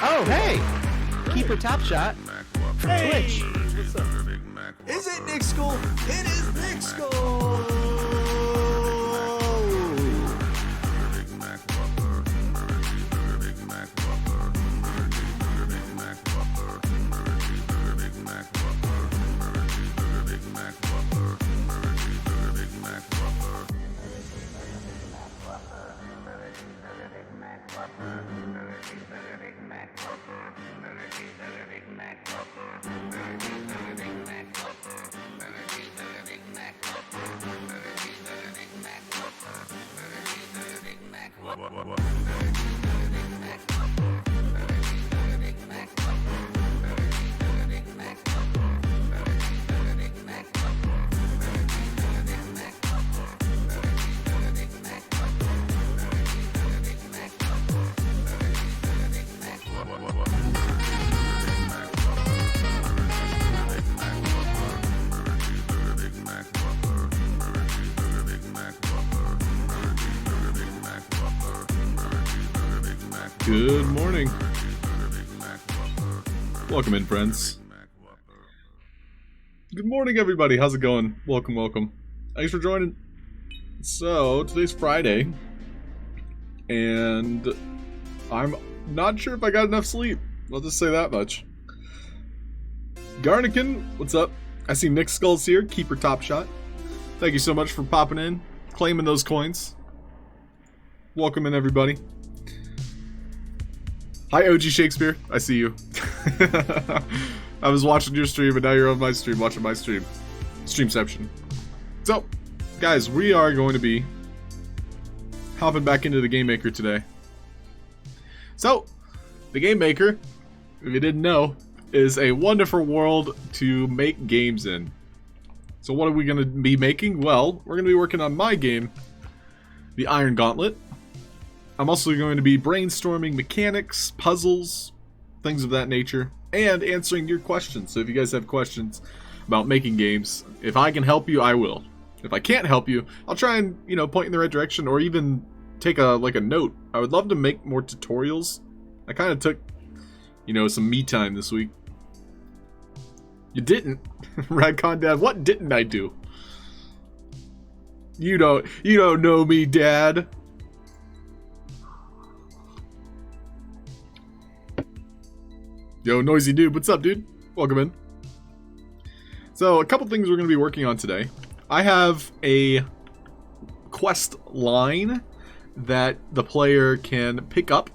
Oh, hey! Keeper Top Shot from Twitch. What's up? Is it Nick School? It is Nick School! Good morning. Welcome in, friends. Good morning, everybody. How's it going? Welcome, welcome. Thanks for joining. So, today's Friday, and I'm not sure if I got enough sleep. I'll just say that much. Garnican, what's up? I see Nick Skulls here, Keeper Top Shot. Thank you so much for popping in, claiming those coins. Welcome in, everybody. Hi, OG Shakespeare. I see you. I was watching your stream, and now you're on my stream, watching my stream. Streamception. So, guys, we are going to be hopping back into the Game Maker today. So, the Game Maker, if you didn't know, is a wonderful world to make games in. So what are we going to be making? Well, we're going to be working on my game, the Iron Gauntlet. I'm also going to be brainstorming mechanics, puzzles, things of that nature, and answering your questions. So if you guys have questions about making games, if I can help you, I will. If I can't help you, I'll try and, point in the right direction, or even take a note. I would love to make more tutorials. I kind of took, some me time this week. You didn't. Radcon Dad, what didn't I do? You don't know me, Dad. Yo, Noisy Dude, what's up, dude? Welcome in. So, a couple things we're going to be working on today. I have a quest line that the player can pick up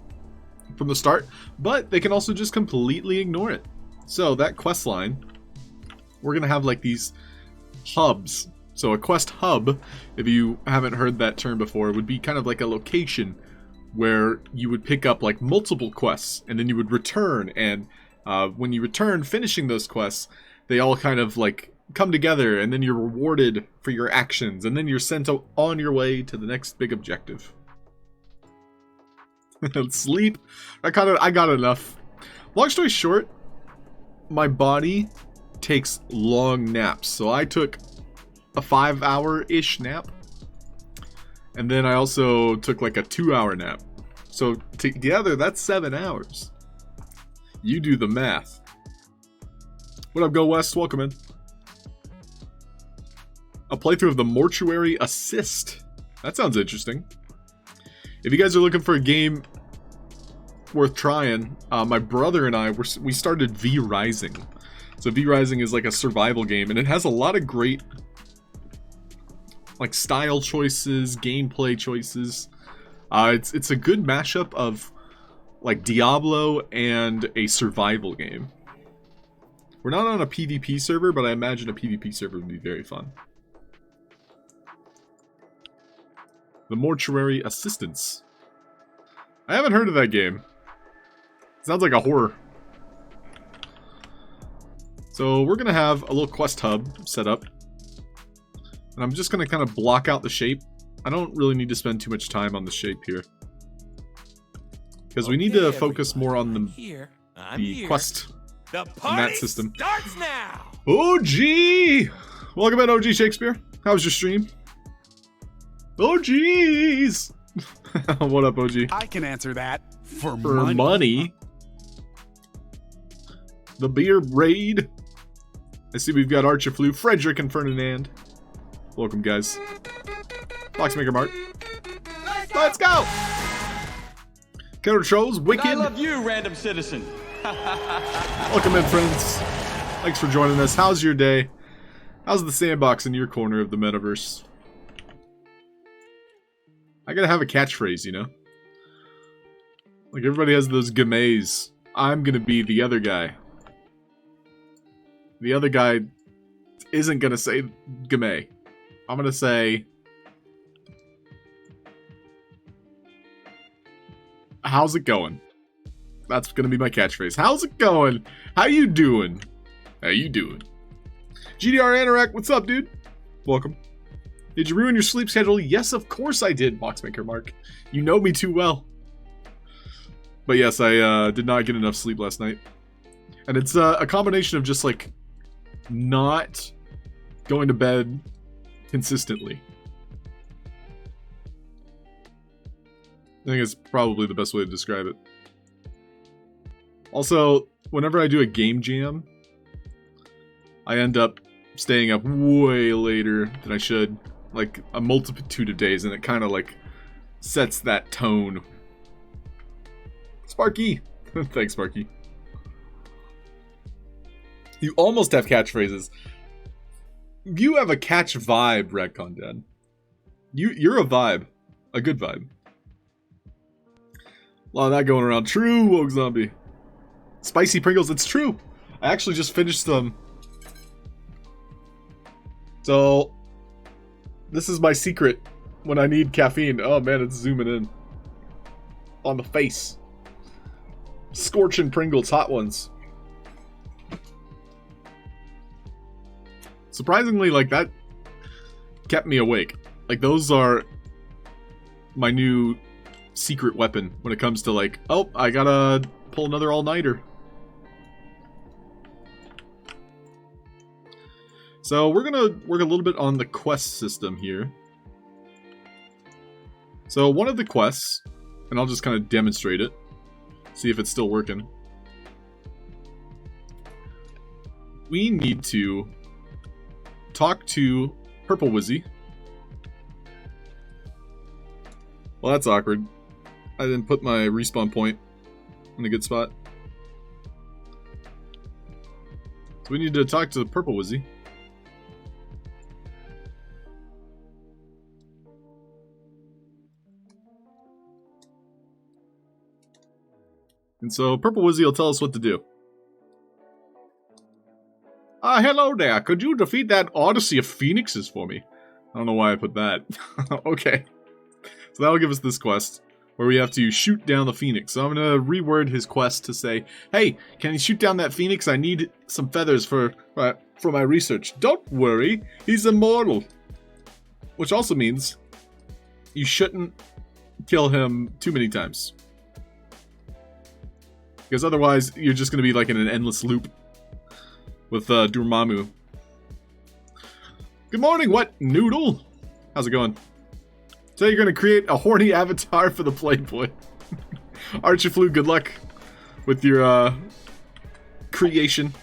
from the start, but they can also just completely ignore it. So, that quest line, we're going to have like these hubs. So, a quest hub, if you haven't heard that term before, would be kind of like a location where you would pick up like multiple quests, and then you would return, and when you return finishing those quests, they all kind of like come together, and then you're rewarded for your actions, and then you're sent on your way to the next big objective. Sleep. I got enough. Long story short, my body takes long naps, so I took a 5-hour-ish nap. And then I also took like a 2-hour nap. So together, that's 7 hours. You do the math. What up, Go West? Welcome in. A playthrough of the Mortuary Assist. That sounds interesting. If you guys are looking for a game worth trying, my brother and I, we started V Rising. So V Rising is like a survival game, and it has a lot of great like style choices, gameplay choices. It's a good mashup of like Diablo and a survival game. We're not on a PvP server, but I imagine a PvP server would be very fun. The Mortuary Assistance. I haven't heard of that game. Sounds like a horror. So we're gonna have a little quest hub set up. And I'm just gonna kind of block out the shape. I don't really need to spend too much time on the shape here. Because we need to focus more on the quest in that system. Starts now. OG! Welcome in, OG Shakespeare. How was your stream? OGs! What up, OG? I can answer that. For money. The beer raid. I see we've got Archiflu, Frederick, and Ferdinand. Welcome, guys. Boxmaker Mark. Let's go! Counter Trolls, Wicked. And I love you, random citizen. Welcome in, friends. Thanks for joining us. How's your day? How's the sandbox in your corner of the metaverse? I gotta have a catchphrase, you know? Like everybody has those games. I'm gonna be the other guy. The other guy isn't gonna say game. I'm gonna say... How's it going? That's gonna be my catchphrase. How's it going? How you doing? How you doing? GDR Anorak, what's up, dude? Welcome. Did you ruin your sleep schedule? Yes, of course I did, Boxmaker Mark. You know me too well. But yes, I did not get enough sleep last night. And it's a combination of just like not going to bed consistently. I think it's probably the best way to describe it. Also, whenever I do a game jam, I end up staying up way later than I should. Like a multitude of days, and it kind of like sets that tone. Sparky! Thanks, Sparky. You almost have catchphrases. You have a catch vibe, Redcon Dad. You're a vibe. A good vibe. A lot of that going around. True, Woke Zombie. Spicy Pringles, it's true. I actually just finished them. So, this is my secret when I need caffeine. Oh man, it's zooming in. On the face. Scorching Pringles, hot ones. Surprisingly, like that kept me awake. Like those are my new secret weapon when it comes to like, oh, I gotta pull another all-nighter. So we're gonna work a little bit on the quest system here. So one of the quests, and I'll just kind of demonstrate it, see if it's still working. We need to talk to Purple Wizzy. Well, that's awkward. I didn't put my respawn point in a good spot. So we need to talk to Purple Wizzy. And so Purple Wizzy will tell us what to do. Hello there. Could you defeat that Odyssey of Phoenixes for me? I don't know why I put that. Okay. So that'll give us this quest, where we have to shoot down the Phoenix. So I'm going to reword his quest to say, hey, can you shoot down that Phoenix? I need some feathers for my research. Don't worry, he's immortal. Which also means you shouldn't kill him too many times. Because otherwise, you're just going to be like in an endless loop with Dormammu. Good morning, what noodle? How's it going? So you're going to create a horny avatar for the Playboy. Archiflu, good luck with your creation.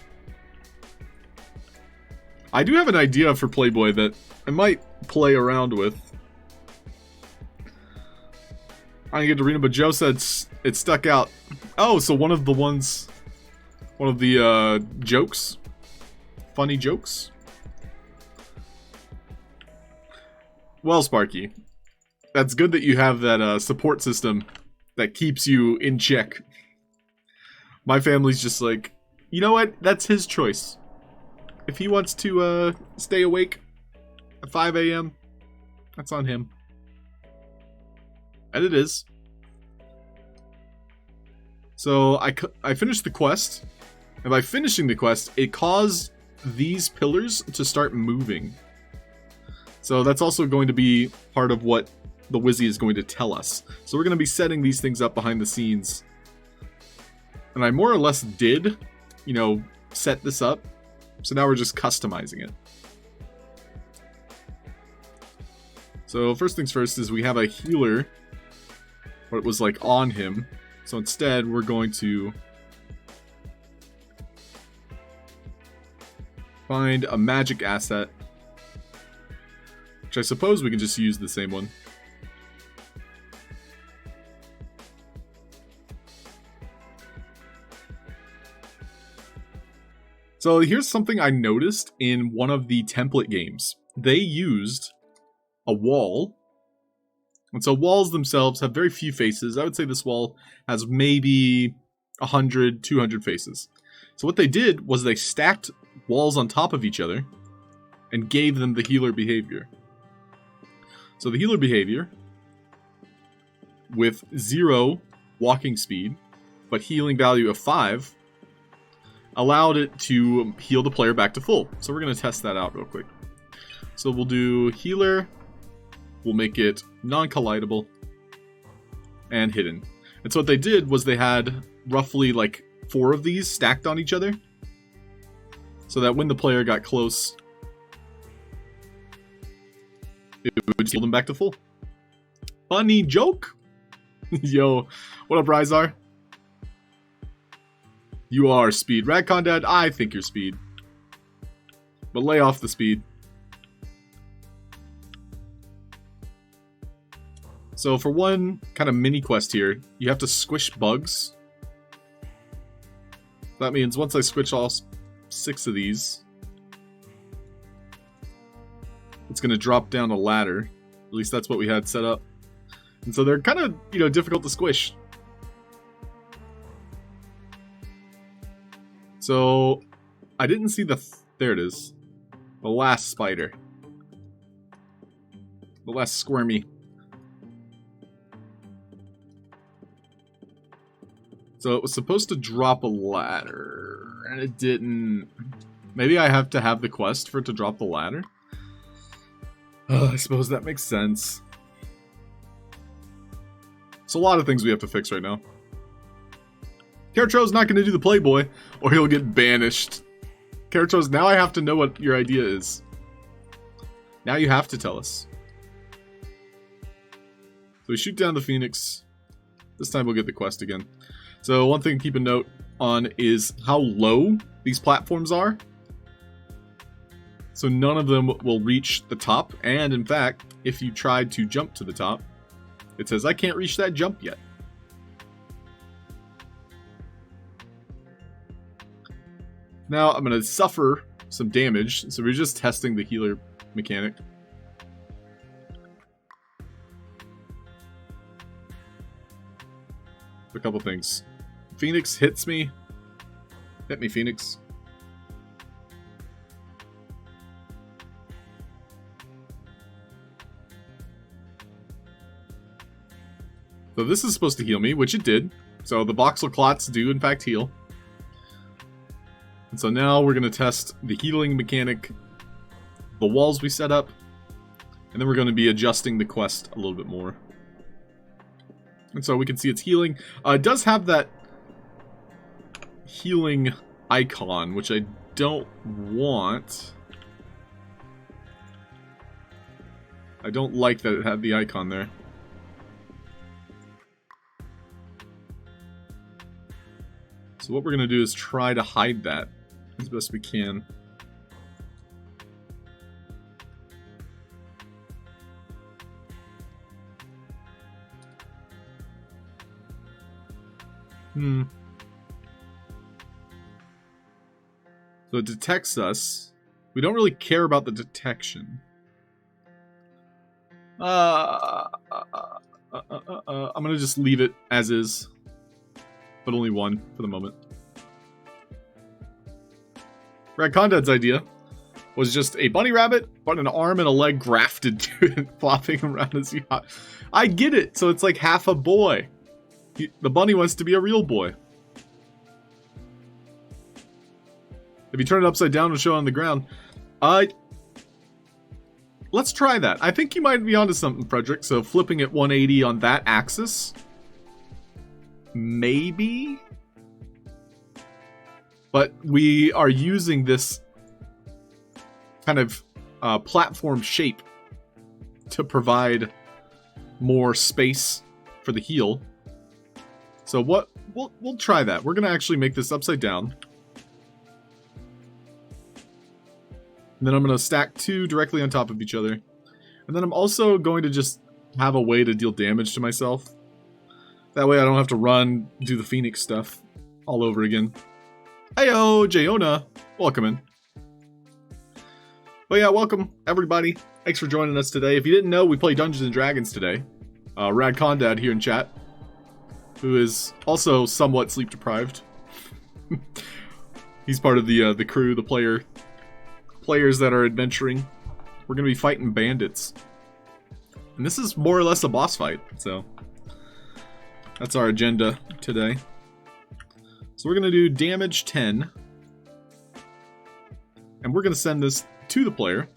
I do have an idea for Playboy that I might play around with. I didn't get to read it, but Joe said it stuck out. Oh, so one of the jokes, funny jokes. Well, Sparky, that's good that you have that support system that keeps you in check. My family's just like, you know what? That's his choice. If he wants to stay awake at 5 a.m., that's on him. And it is. So I finished the quest, and by finishing the quest, it caused these pillars to start moving. So that's also going to be part of what the Wizzy is going to tell us. So we're going to be setting these things up behind the scenes. And I more or less did, you know, set this up. So now we're just customizing it. So first things first is we have a healer, but it was like on him. So instead we're going to find a magic asset, which I suppose we can just use the same one. So here's something I noticed in one of the template games. They used a wall. And so walls themselves have very few faces. I would say this wall has maybe 100, 200 faces. So what they did was they stacked walls on top of each other and gave them the healer behavior. So the healer behavior, with 0 walking speed, but healing value of 5, allowed it to heal the player back to full. So we're going to test that out real quick. So we'll do healer, we'll make it non-collidable, and hidden. And so what they did was they had roughly like 4 of these stacked on each other, so that when the player got close, it would heal them back to full. Funny joke? Yo, what up, Ryzar? You are speed. Radcon Dad, I think you're speed. But lay off the speed. So for one kind of mini quest here, you have to squish bugs. That means once I squish all 6 of these, it's going to drop down a ladder. At least that's what we had set up. And so they're kind of, you know, difficult to squish. So I didn't see there it is. The last spider. The last squirmy. So it was supposed to drop a ladder, and it didn't. Maybe I have to have the quest for it to drop the ladder? I suppose that makes sense. It's a lot of things we have to fix right now. Karatro's not going to do the Playboy, or he'll get banished. Karatro's, now I have to know what your idea is. Now you have to tell us. So we shoot down the Phoenix. This time we'll get the quest again. So one thing to keep a note on is how low these platforms are. So none of them will reach the top. And in fact, if you tried to jump to the top, it says, I can't reach that jump yet. Now I'm going to suffer some damage. So we're just testing the healer mechanic. A couple things. Phoenix hits me. Hit me, Phoenix. So this is supposed to heal me, which it did. So the voxel clots do in fact heal. And so now we're going to test the healing mechanic, the walls we set up, and then we're going to be adjusting the quest a little bit more. And so we can see it's healing. It does have that healing icon, which I don't want. I don't like that it had the icon there. So what we're going to do is try to hide that as best we can. So it detects us. We don't really care about the detection. I'm gonna just leave it as is, but only one for the moment. Radcondad's idea was just a bunny rabbit, but an arm and a leg grafted to it, flopping around as you hop. I get it. So it's like half a boy. The bunny wants to be a real boy. If you turn it upside down, it'll show on the ground. Let's try that. I think you might be onto something, Frederick. So flipping it 180 on that axis. Maybe? But we are using this kind of platform shape to provide more space for the heel. So what we'll try that. We're gonna actually make this upside down. And then I'm gonna stack two directly on top of each other. And then I'm also going to just have a way to deal damage to myself. That way I don't have to run, do the Phoenix stuff all over again. Heyo, Jayona. Welcome in. But yeah, welcome everybody. Thanks for joining us today. If you didn't know, we play Dungeons and Dragons today. Rad Condad here in chat, who is also somewhat sleep deprived. He's part of the crew, the players that are adventuring. We're gonna be fighting bandits, and this is more or less a boss fight. So that's our agenda today. So we're gonna do damage 10, and we're gonna send this to the player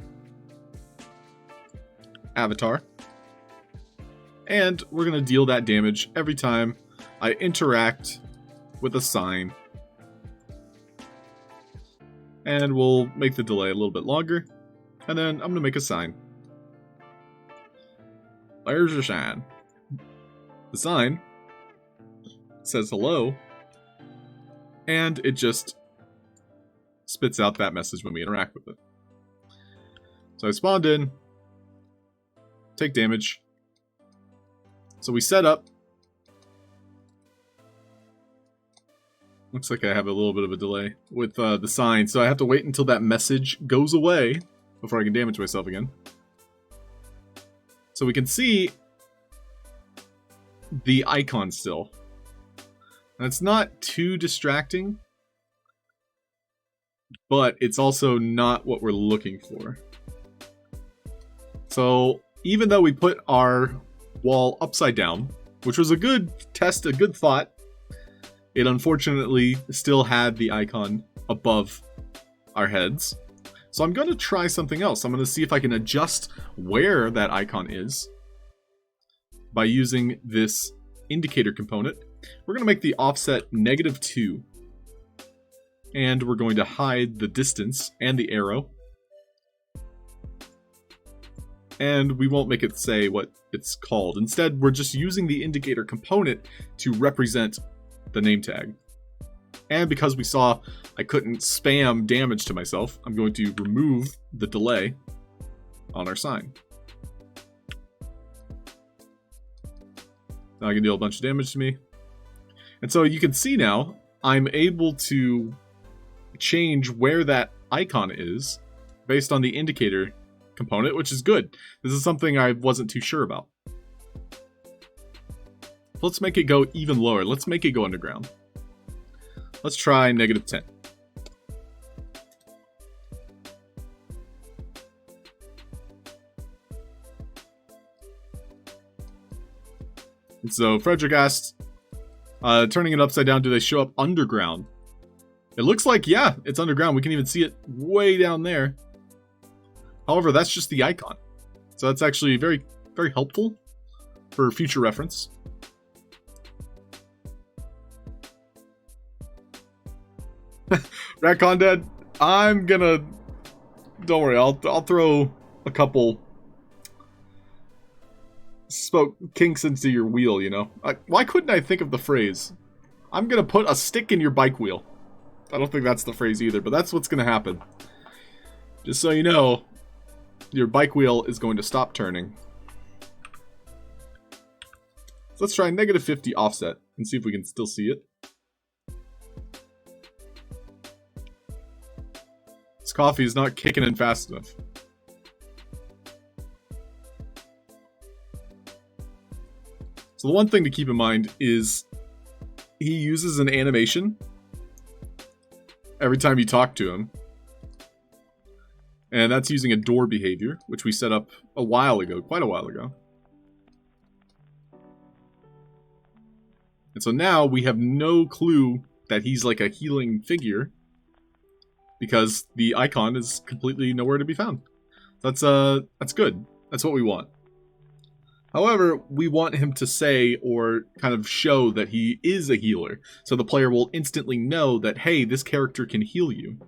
avatar. And we're going to deal that damage every time I interact with a sign. And we'll make the delay a little bit longer. And then I'm going to make a sign. There's your sign. The sign says hello. And it just spits out that message when we interact with it. So I spawned in. Take damage. So we set up. Looks like I have a little bit of a delay with the sign, so I have to wait until that message goes away before I can damage myself again. So we can see the icon still. And it's not too distracting, but it's also not what we're looking for. So even though we put our wall upside down, which was a good test, a good thought, it unfortunately still had the icon above our heads. So I'm going to try something else. I'm going to see if I can adjust where that icon is by using this indicator component. We're going to make the offset -2. And we're going to hide the distance and the arrow. And we won't make it say what it's called. Instead, we're just using the indicator component to represent the name tag. And because we saw I couldn't spam damage to myself, I'm going to remove the delay on our sign. Now I can deal a bunch of damage to me. And so you can see now, I'm able to change where that icon is based on the indicator component, which is good. This is something I wasn't too sure about. Let's make it go even lower. Let's make it go underground. Let's try -10. And so Frederick asked, turning it upside down, do they show up underground? It looks like, yeah, it's underground. We can even see it way down there. However, that's just the icon. So that's actually very, very helpful for future reference. Rat Condad, I'm gonna... Don't worry, I'll throw a couple kinks into your wheel, you know? Why couldn't I think of the phrase? I'm gonna put a stick in your bike wheel. I don't think that's the phrase either, but that's what's gonna happen. Just so you know, your bike wheel is going to stop turning. So let's try -50 offset and see if we can still see it. This coffee is not kicking in fast enough. So the one thing to keep in mind is he uses an animation every time you talk to him. And that's using a door behavior, which we set up a while ago, quite a while ago. And so now we have no clue that he's like a healing figure because the icon is completely nowhere to be found. That's good. That's what we want. However, we want him to say or kind of show that he is a healer, so the player will instantly know that, hey, this character can heal you.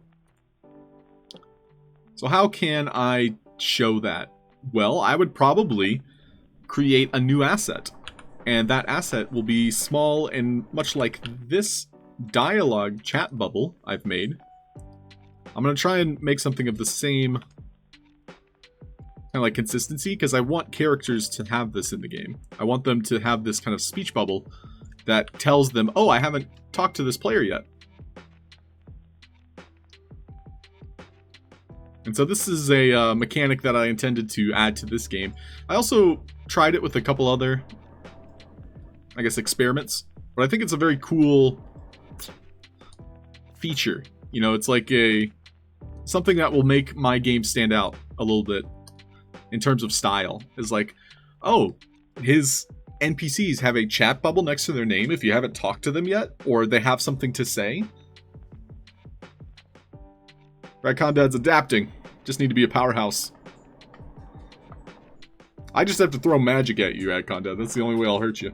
So how can I show that? Well, I would probably create a new asset, and that asset will be small and much like this dialogue chat bubble I've made. I'm going to try and make something of the same kind of like consistency, because I want characters to have this in the game. I want them to have this kind of speech bubble that tells them, oh, I haven't talked to this player yet. And so this is a mechanic that I intended to add to this game. I also tried it with a couple other, I guess, experiments, but I think it's a very cool feature. You know, it's like something that will make my game stand out a little bit in terms of style. Is like, oh, his NPCs have a chat bubble next to their name if you haven't talked to them yet, or they have something to say. Right, Condad's adapting. Just need to be a powerhouse. I just have to throw magic at you, Condad. That's the only way I'll hurt you.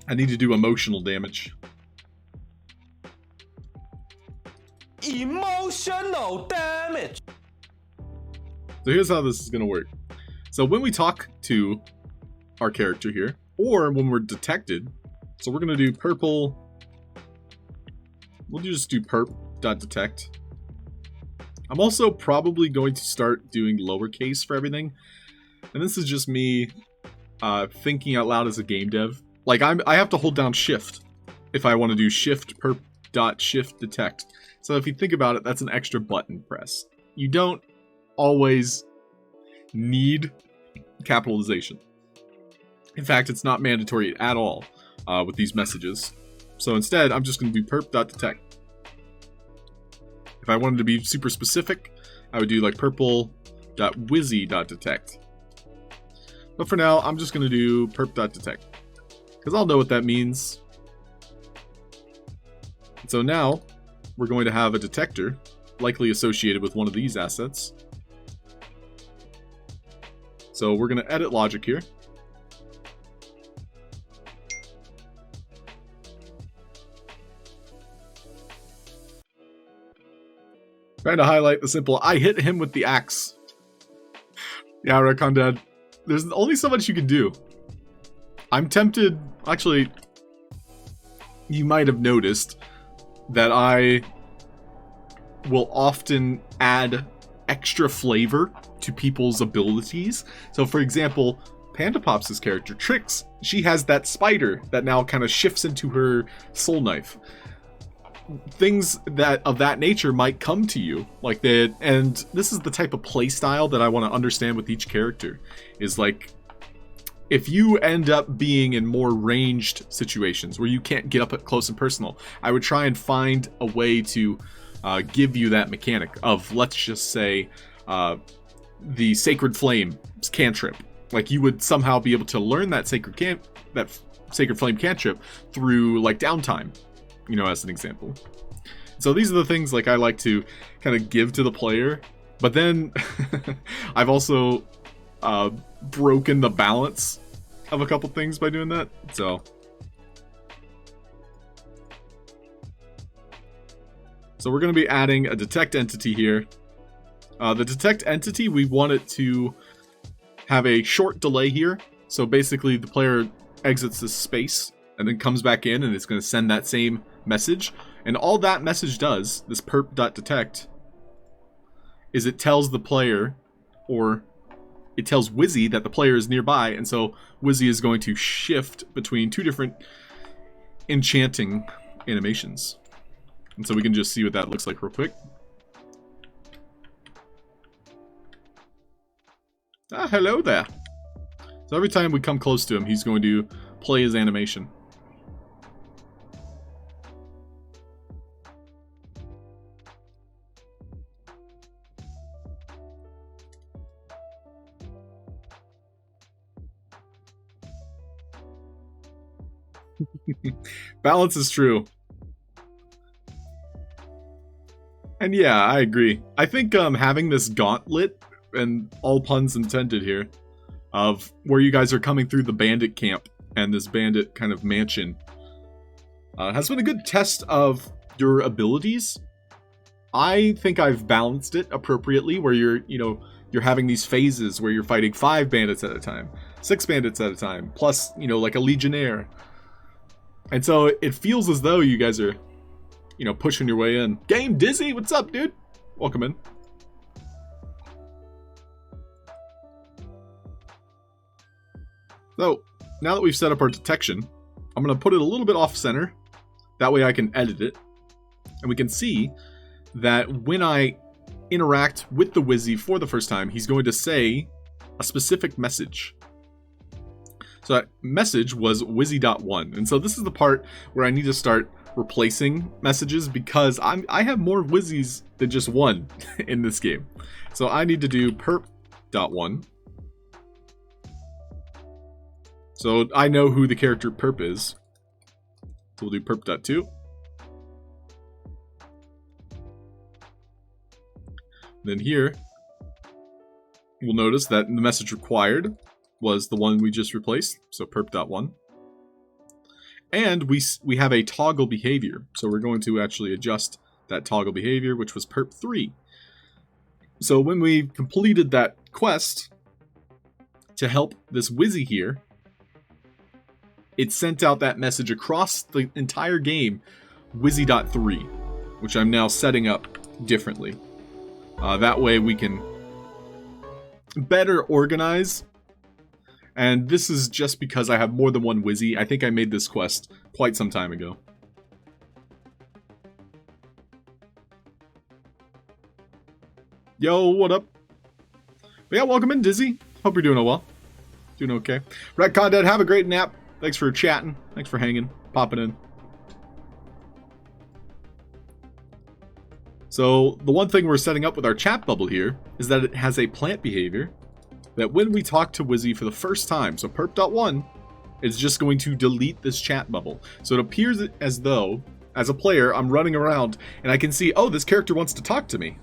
I need to do emotional damage. Emotional damage. So here's how this is going to work. So when we talk to our character here, or when we're detected, so we're going to do purple. We'll just do perp.detect. I'm also probably going to start doing lowercase for everything. And this is just me thinking out loud as a game dev. Like I have to hold down shift if I want to do shift perp.shift detect. So if you think about it, that's an extra button press. You don't always need capitalization. In fact, it's not mandatory at all with these messages. So instead, I'm just going to do perp.detect. If I wanted to be super specific, I would do like purple.wizzy.detect. But for now, I'm just going to do perp.detect, because I'll know what that means. And so now, we're going to have a detector, likely associated with one of these assets. So we're going to edit logic here. Trying to highlight the simple, I hit him with the axe. Yeah, Rakondad, there's only so much you can do. I'm tempted, actually, you might have noticed that I will often add extra flavor to people's abilities. So for example, Panda Pops' character, Trix, she has that spider that now kind of shifts into her soul knife. Things that of that nature might come to you like that, and this is the type of play style that I want to understand with each character. Is like, if you end up being in more ranged situations where you can't get up close and personal, I would try and find a way to give you that mechanic of, let's just say, the Sacred Flame cantrip. Like, you would somehow be able to learn that Sacred Flame cantrip through like downtime, you know, as an example. So these are the things like I like to kind of give to the player, but then I've also broken the balance of a couple things by doing that. So we're going to be adding a detect entity here. The detect entity, we want it to have a short delay here. So basically the player exits this space and then comes back in, and it's going to send that same message. And all that message does, this perp.detect, is it tells the player, or it tells Wizzy that the player is nearby, and so Wizzy is going to shift between two different enchanting animations. And so we can just see what that looks like real quick. Ah, hello there. So every time we come close to him, he's going to play his animation. Balance is true. And yeah, I agree. I think having this gauntlet, and all puns intended here, of where you guys are coming through the bandit camp and this bandit kind of mansion, has been a good test of your abilities. I think I've balanced it appropriately, where you're having these phases where you're fighting 5 bandits at a time, 6 bandits at a time, plus, like a legionnaire. And so it feels as though you guys are, pushing your way in. Game Dizzy, what's up, dude? Welcome in. So, now that we've set up our detection, I'm going to put it a little bit off center. That way I can edit it. And we can see that when I interact with the Wizzy for the first time, he's going to say a specific message. So that message was Wizzy.1. And so this is the part where I need to start replacing messages, because I have more Wizzies than just one in this game. So I need to do perp.1. So I know who the character perp is. So we'll do perp.2. Then here, we'll notice that the message required was the one we just replaced, so perp.1. And we have a toggle behavior, so we're going to actually adjust that toggle behavior, which was perp3. So when we completed that quest to help this Wizzy here, it sent out that message across the entire game, Wizzy.3, which I'm now setting up differently. That way we can better organize. And this is just because I have more than one Wizzy. I think I made this quest quite some time ago. Yo, what up? But yeah, welcome in, Dizzy. Hope you're doing well. Doing okay. Retcon Dead, have a great nap. Thanks for chatting. Thanks for hanging, popping in. So, the one thing we're setting up with our chat bubble here is that it has a plant behavior that when we talk to Wizzy for the first time, so perp.1, it's just going to delete this chat bubble. So it appears as though, as a player, I'm running around and I can see, oh, this character wants to talk to me.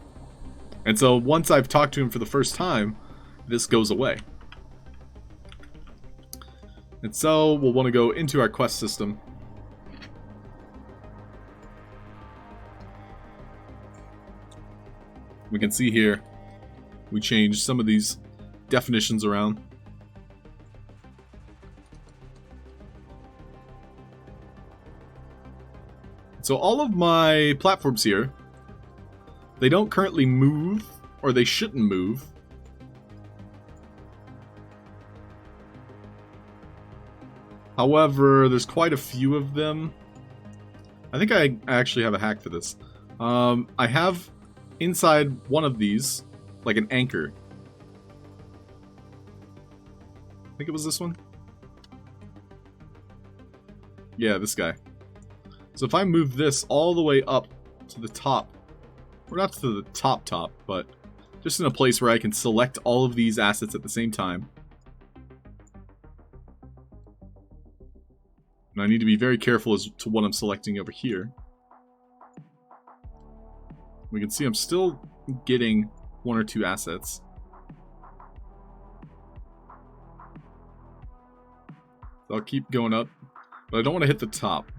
And so once I've talked to him for the first time, this goes away. And so we'll want to go into our quest system. We can see here, we changed some of these definitions around. So all of my platforms here, they don't currently move, or they shouldn't move. However, there's quite a few of them. I think I actually have a hack for this. I have inside one of these, like an anchor. I think it was this one. Yeah, this guy. So if I move this all the way up to the top, or not to the top, but just in a place where I can select all of these assets at the same time. And I need to be very careful as to what I'm selecting over here. We can see I'm still getting 1 or 2 assets. So I'll keep going up, but I don't want to hit the top.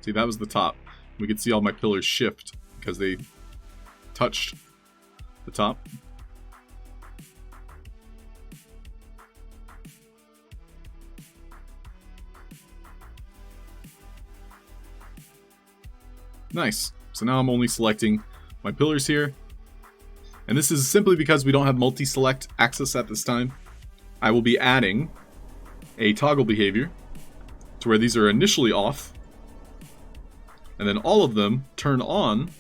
See, that was the top. We can see all my pillars shift because they touched the top. Nice. So now I'm only selecting my pillars here. And this is simply because we don't have multi-select access at this time. I will be adding a toggle behavior to where these are initially off. And then all of them turn on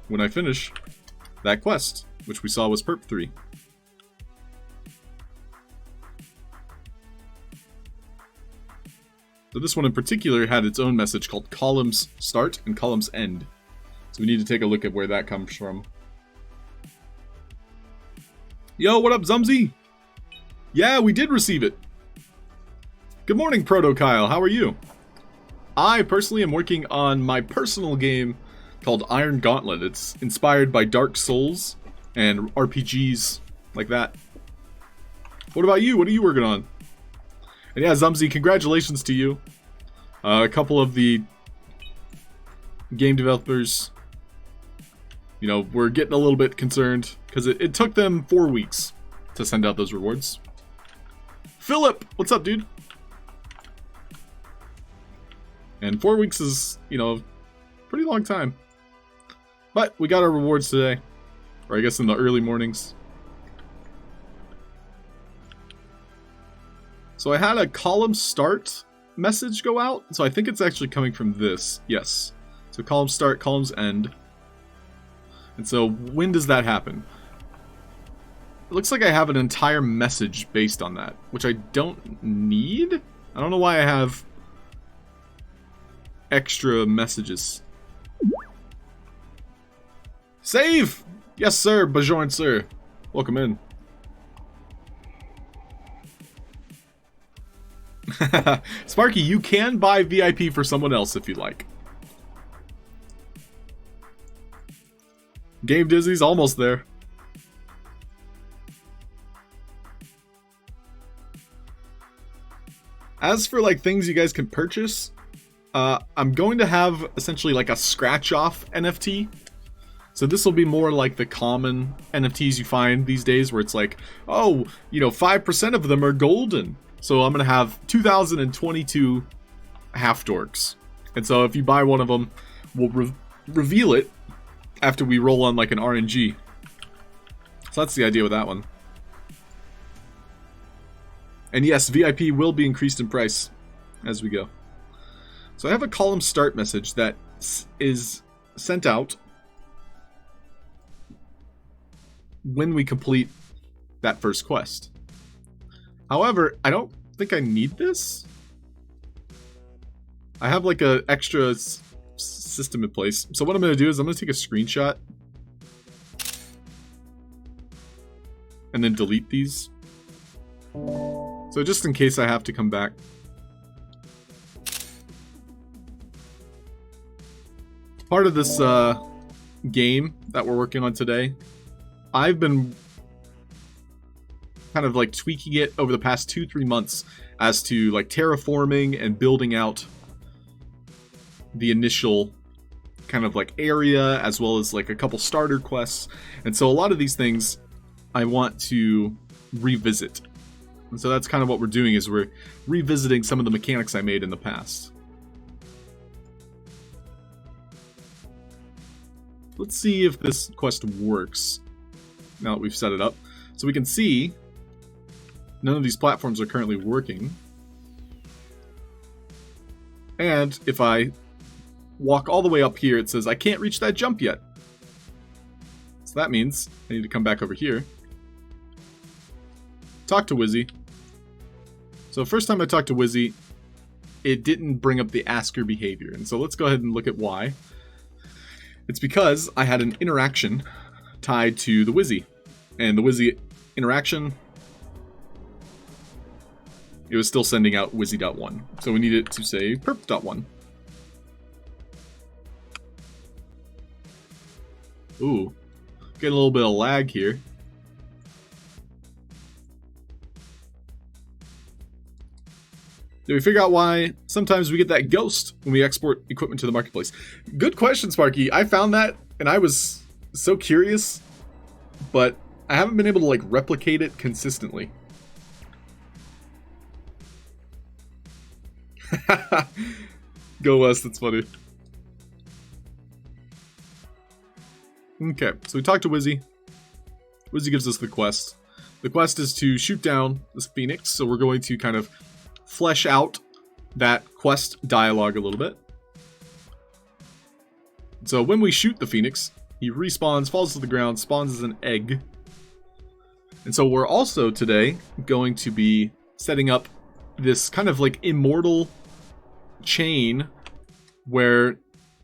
when I finish that quest, which we saw was perp 3. So this one in particular had its own message called columns start and columns end. So we need to take a look at where that comes from. Yo, what up, Zumzy? Yeah, we did receive it. Good morning, Proto Kyle. How are you? I personally am working on my personal game called Iron Gauntlet. It's inspired by Dark Souls and RPGs like that. What about you? What are you working on? And yeah, Zumzy, congratulations to you. A couple of the game developers, you know, were getting a little bit concerned because it took them 4 weeks to send out those rewards. Philip, what's up, dude? And 4 weeks is, you know, a pretty long time. But we got our rewards today. Or I guess in the early mornings. So I had a column start message go out. So I think it's actually coming from this. Yes. So column start, columns end. And so when does that happen? It looks like I have an entire message based on that, which I don't need. I don't know why I have extra messages. Save! Yes, sir. Bajorn, sir. Welcome in. Sparky, you can buy VIP for someone else if you like. Game Dizzy's almost there. As for like things you guys can purchase, I'm going to have essentially like a scratch off NFT. So this will be more like the common NFTs you find these days where it's like, oh, you know, 5% of them are golden. So I'm going to have 2022 Halfd0rks. And so if you buy one of them, we'll reveal it after we roll on like an RNG. So that's the idea with that one. And yes, VIP will be increased in price as we go. So I have a column start message that is sent out when we complete that first quest. However, I don't think I need this. I have like a extra system in place. So what I'm going to do is I'm going to take a screenshot and then delete these. So just in case I have to come back. Part of this game that we're working on today, I've been kind of like tweaking it over the past 2-3 months as to like terraforming and building out the initial kind of like area as well as like a couple starter quests. And so a lot of these things I want to revisit. And so that's kind of what we're doing, is we're revisiting some of the mechanics I made in the past. Let's see if this quest works now that we've set it up. So we can see none of these platforms are currently working. And if I walk all the way up here, it says I can't reach that jump yet. So that means I need to come back over here. Talk to Wizzy. So first time I talked to Wizzy, it didn't bring up the asker behavior. And so let's go ahead and look at why. It's because I had an interaction tied to the Wizzy. And the Wizzy interaction, it was still sending out Wizzy.1. So we need it to say perp.1. Ooh, getting a little bit of lag here. Did we figure out why sometimes we get that ghost when we export equipment to the marketplace? Good question, Sparky. I found that and I was so curious, but I haven't been able to like replicate it consistently. Go West, that's funny. Okay, so we talked to Wizzy. Wizzy gives us the quest. The quest is to shoot down this phoenix, so we're going to kind of flesh out that quest dialogue a little bit. So when we shoot the phoenix, he respawns, falls to the ground, spawns as an egg. And so we're also today going to be setting up this kind of like immortal chain where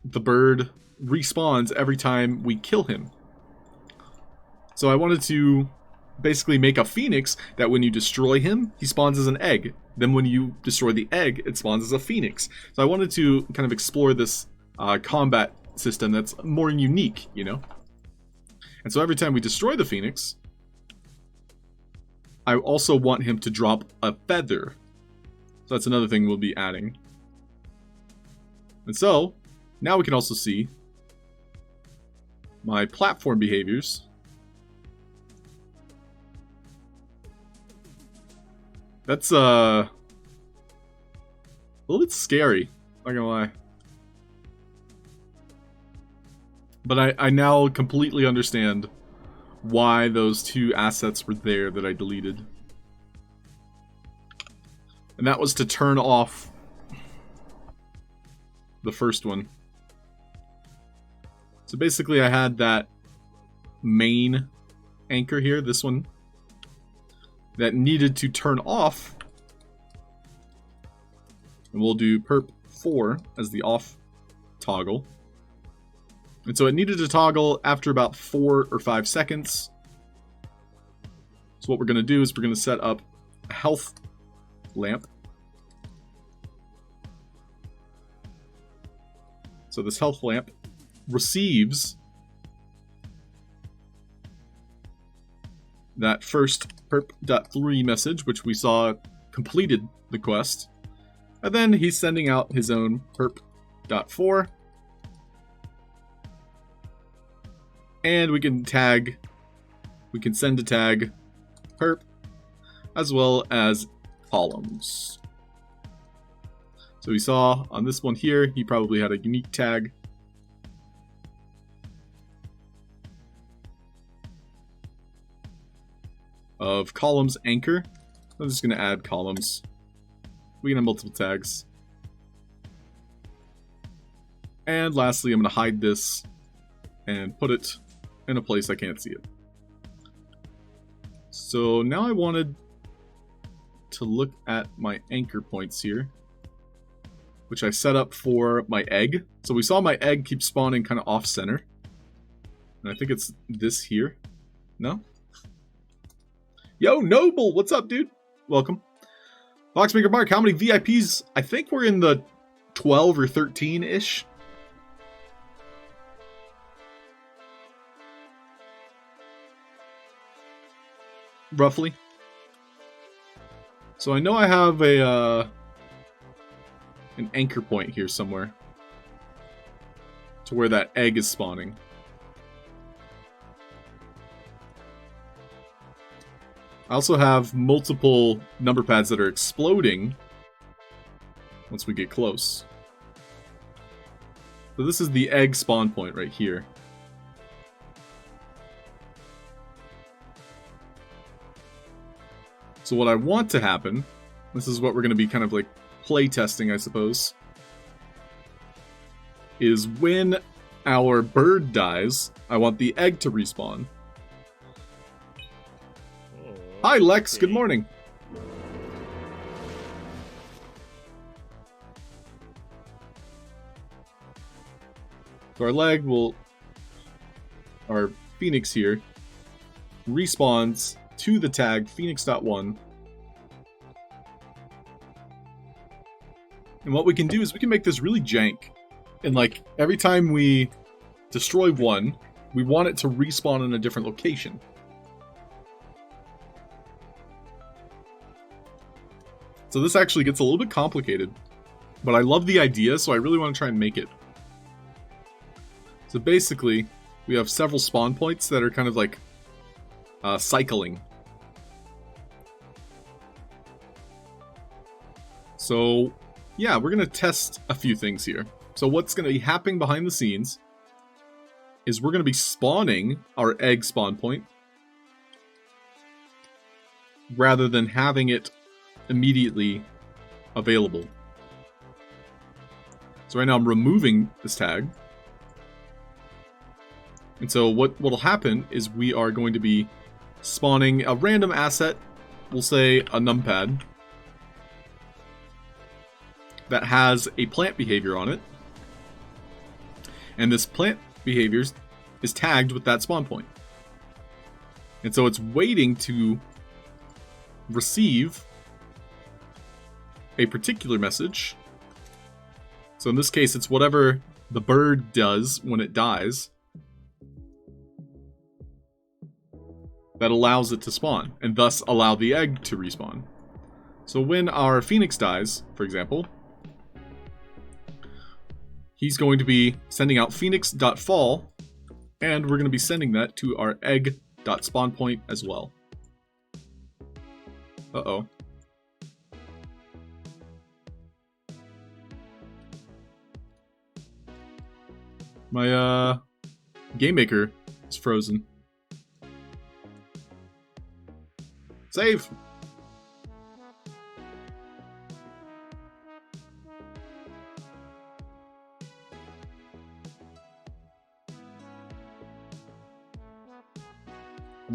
the bird respawns every time we kill him. So I wanted to basically make a phoenix that when you destroy him, he spawns as an egg. Then when you destroy the egg, it spawns as a phoenix. So I wanted to kind of explore this combat system that's more unique, you know? And so every time we destroy the Phoenix, I also want him to drop a feather. So that's another thing we'll be adding. And so, now we can also see my platform behaviors. That's a little bit scary, not gonna lie. But I now completely understand why those two assets were there that I deleted. And that was to turn off the first one. So basically I had that main anchor here, this one, that needed to turn off. And we'll do perp 4 as the off toggle. And so it needed to toggle after about 4 or 5 seconds. So what we're going to do is we're going to set up a health lamp. So this health lamp receives that first perp.3 message, which we saw completed the quest. And then he's sending out his own perp.4. And we can send a tag perp as well as columns. So we saw on this one here, he probably had a unique tag. Of columns anchor. I'm just going to add columns. We can have multiple tags. And lastly, I'm going to hide this and put it in a place I can't see it. So now I wanted to look at my anchor points here, which I set up for my egg. So we saw my egg keep spawning kind of off center. And I think it's this here. No? Yo, Noble! What's up, dude? Welcome. Boxmaker Mark, how many VIPs? I think we're in the 12 or 13-ish. Roughly. So I know I have a an anchor point here somewhere to where that egg is spawning. I also have multiple number pads that are exploding once we get close. So this is the egg spawn point right here. So what I want to happen, this is what we're going to be kind of like play testing, I suppose, is when our bird dies, I want the egg to respawn. Hi Lex, good morning. So our Phoenix here respawns to the tag Phoenix.1. And what we can do is we can make this really jank. And like every time we destroy one, we want it to respawn in a different location. So this actually gets a little bit complicated, but I love the idea, so I really want to try and make it. So basically, we have several spawn points that are kind of like cycling. So yeah, we're going to test a few things here. So what's going to be happening behind the scenes is we're going to be spawning our egg spawn point rather than having it immediately available. So right now I'm removing this tag. And so what'll happen is we are going to be spawning a random asset, we'll say a numpad, that has a plant behavior on it. And this plant behavior is tagged with that spawn point. And so it's waiting to receive a particular message. So in this case, it's whatever the bird does when it dies that allows it to spawn, and thus allow the egg to respawn. So when our phoenix dies, for example, he's going to be sending out phoenix.fall, and we're going to be sending that to our egg.spawnPoint as well. Uh-oh. My, game maker is frozen. Save!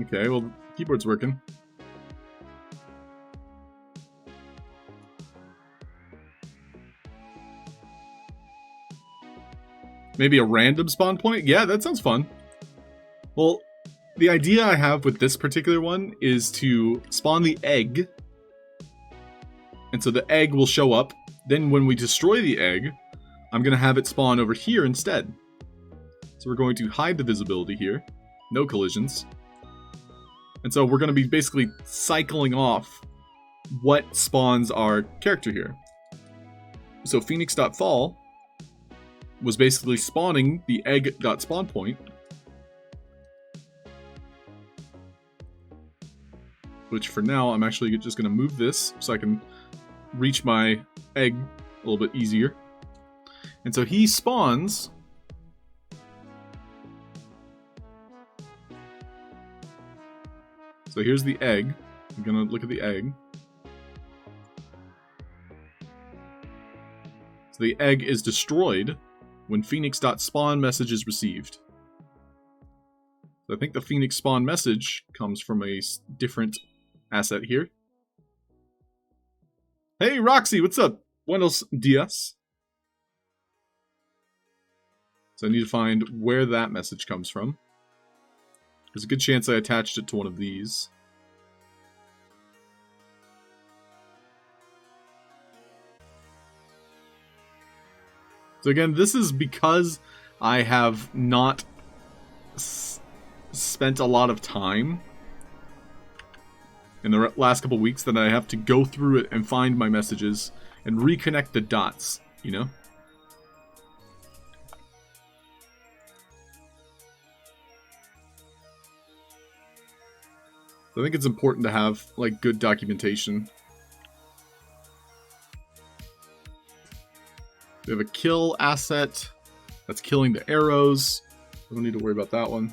Okay, well, the keyboard's working. Maybe a random spawn point? Yeah, that sounds fun. Well, the idea I have with this particular one is to spawn the egg. And so the egg will show up. Then when we destroy the egg, I'm going to have it spawn over here instead. So we're going to hide the visibility here. No collisions. And so we're going to be basically cycling off what spawns our character here. So phoenix.fall was basically spawning the egg.spawnPoint, which for now I'm actually just going to move this so I can reach my egg a little bit easier. And so he spawns so here's the egg. I'm going to look at the egg. So the egg is destroyed when phoenix.spawn message is received. So I think the phoenix spawn message comes from a different asset here. Hey Roxy, what's up? Buenos dias. So I need to find where that message comes from. There's a good chance I attached it to one of these. So again, this is because I have not spent a lot of time in the last couple weeks that I have to go through it and find my messages and reconnect the dots, you know? So I think it's important to have, like, good documentation. We have a kill asset that's killing the arrows. I don't need to worry about that one.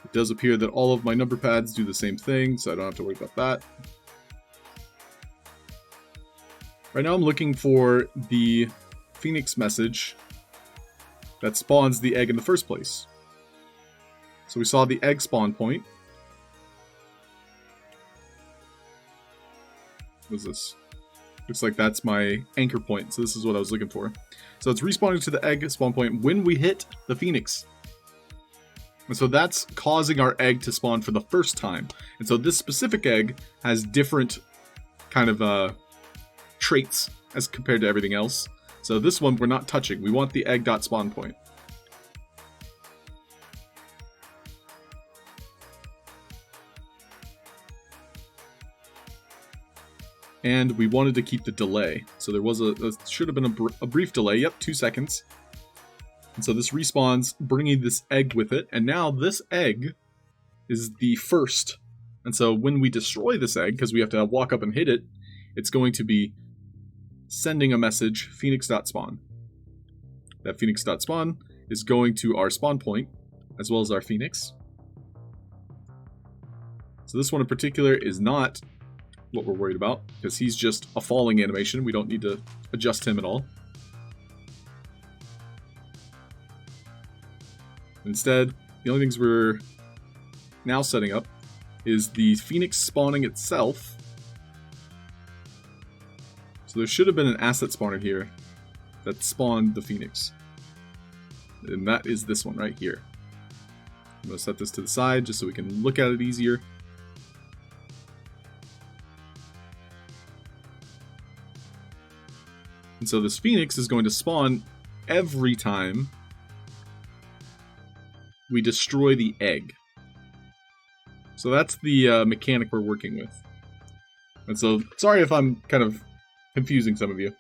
It does appear that all of my number pads do the same thing, so I don't have to worry about that. Right now I'm looking for the Phoenix message that spawns the egg in the first place. So we saw the egg spawn point. What is this? Looks like that's my anchor point, so this is what I was looking for. So it's respawning to the egg spawn point when we hit the Phoenix. And so that's causing our egg to spawn for the first time. And so this specific egg has different kind of traits as compared to everything else. So this one we're not touching. We want the egg.spawnPoint. And we wanted to keep the delay. So there was should have been a brief delay. Yep, 2 seconds. And so this respawns, bringing this egg with it. And now this egg is the first. And so when we destroy this egg, because we have to walk up and hit it, it's going to be sending a message, phoenix.spawn. That phoenix.spawn is going to our spawn point, as well as our phoenix. So this one in particular is not what we're worried about, because he's just a falling animation. We don't need to adjust him at all. Instead, the only things we're now setting up is the Phoenix spawning itself. So there should have been an asset spawner here that spawned the Phoenix. And that is this one right here. I'm going to set this to the side just so we can look at it easier. And so this phoenix is going to spawn every time we destroy the egg. So that's the mechanic we're working with. And so, sorry if I'm kind of confusing some of you.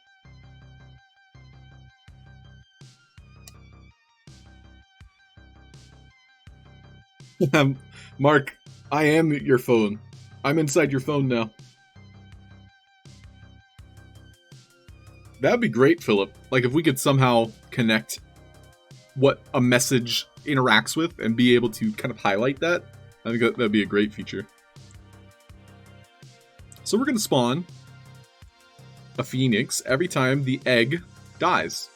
Mark, I am your phone. I'm inside your phone now. That'd be great, Philip. Like, if we could somehow connect what a message interacts with and be able to kind of highlight that, I think that'd be a great feature. So we're going to spawn a phoenix every time the egg dies.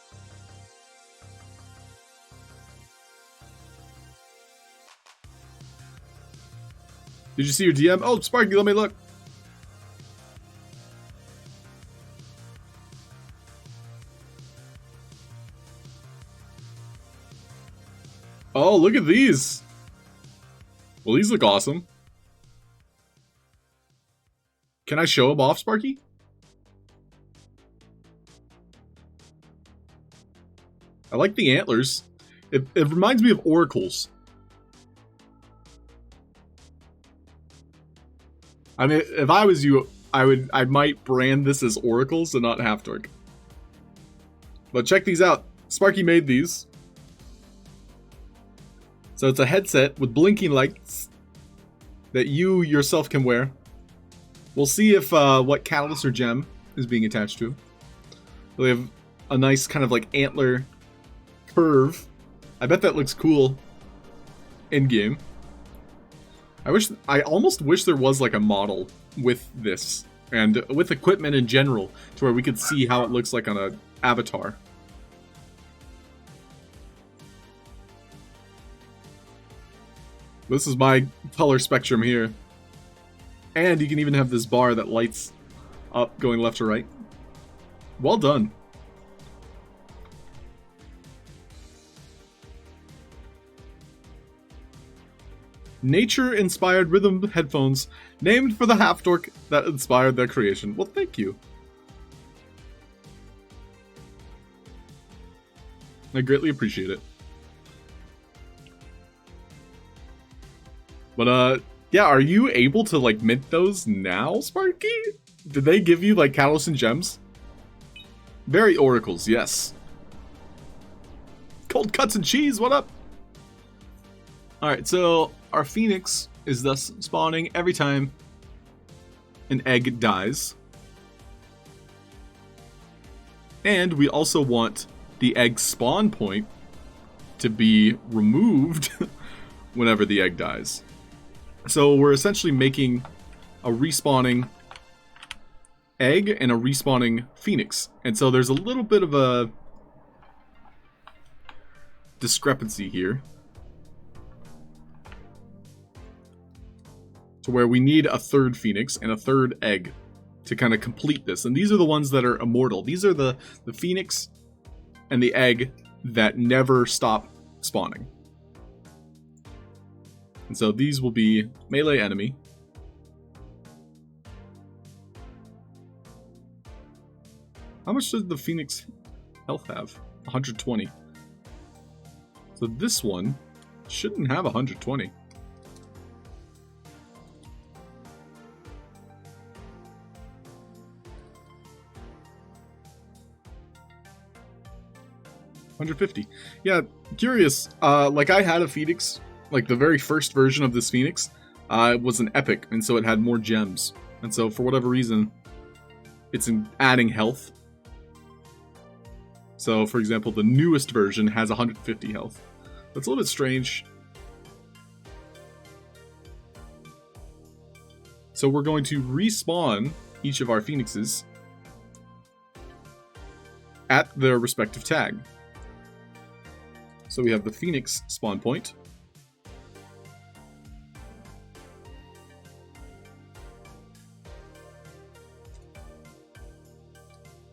Did you see your DM? Oh, Sparky, let me look. Oh, look at these. Well, these look awesome. Can I show them off, Sparky? I like the antlers. It reminds me of oracles. I mean, if I was you, I might brand this as oracles and not Halfd0rk. But check these out. Sparky made these. So it's a headset with blinking lights that you yourself can wear. We'll see if what catalyst or gem is being attached to. We have a nice kind of like antler curve. I bet that looks cool in game. I almost wish there was like a model with this and with equipment in general to where we could see how it looks like on an avatar. This is my color spectrum here. And you can even have this bar that lights up going left to right. Well done. Nature-inspired rhythm headphones named for the Halfd0rk that inspired their creation. Well, thank you. I greatly appreciate it. But, yeah, are you able to, like, mint those now, Sparky? Did they give you, like, catalyst and gems? Very oracles, yes. Cold cuts and cheese, what up? Alright, so our phoenix is thus spawning every time an egg dies. And we also want the egg spawn point to be removed whenever the egg dies. So we're essentially making a respawning egg and a respawning phoenix. And so there's a little bit of a discrepancy here. To where we need a third phoenix and a third egg to kind of complete this. And these are the ones that are immortal. These are the phoenix and the egg that never stop spawning. And so these will be melee enemy. How much does the phoenix health have? 120. So this one shouldn't have 120. $150. Yeah, curious. Like I had a phoenix. Like, the very first version of this phoenix was an epic, and so it had more gems. And so, for whatever reason, it's adding health. So, for example, the newest version has 150 health. That's a little bit strange. So we're going to respawn each of our phoenixes at their respective tag. So we have the phoenix spawn point.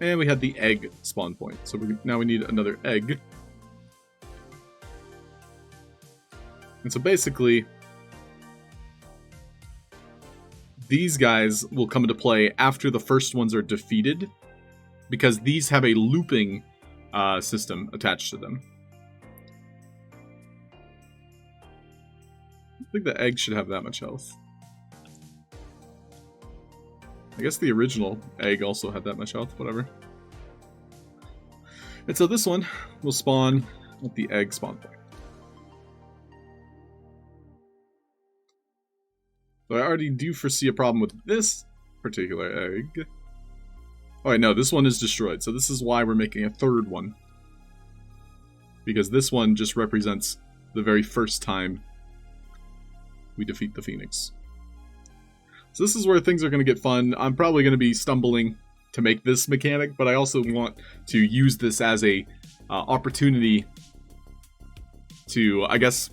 And we had the egg spawn point. So now we need another egg. And so basically, these guys will come into play after the first ones are defeated. because these have a looping system attached to them. I think the egg should have that much health. I guess the original egg also had that much health, whatever. And so this one will spawn at the egg spawn point. So I already do foresee a problem with this particular egg. Oh wait, no, this one is destroyed. So this is why we're making a third one. Because this one just represents the very first time we defeat the Phoenix. So this is where things are going to get fun. I'm probably going to be stumbling to make this mechanic, but I also want to use this as a opportunity to, I guess,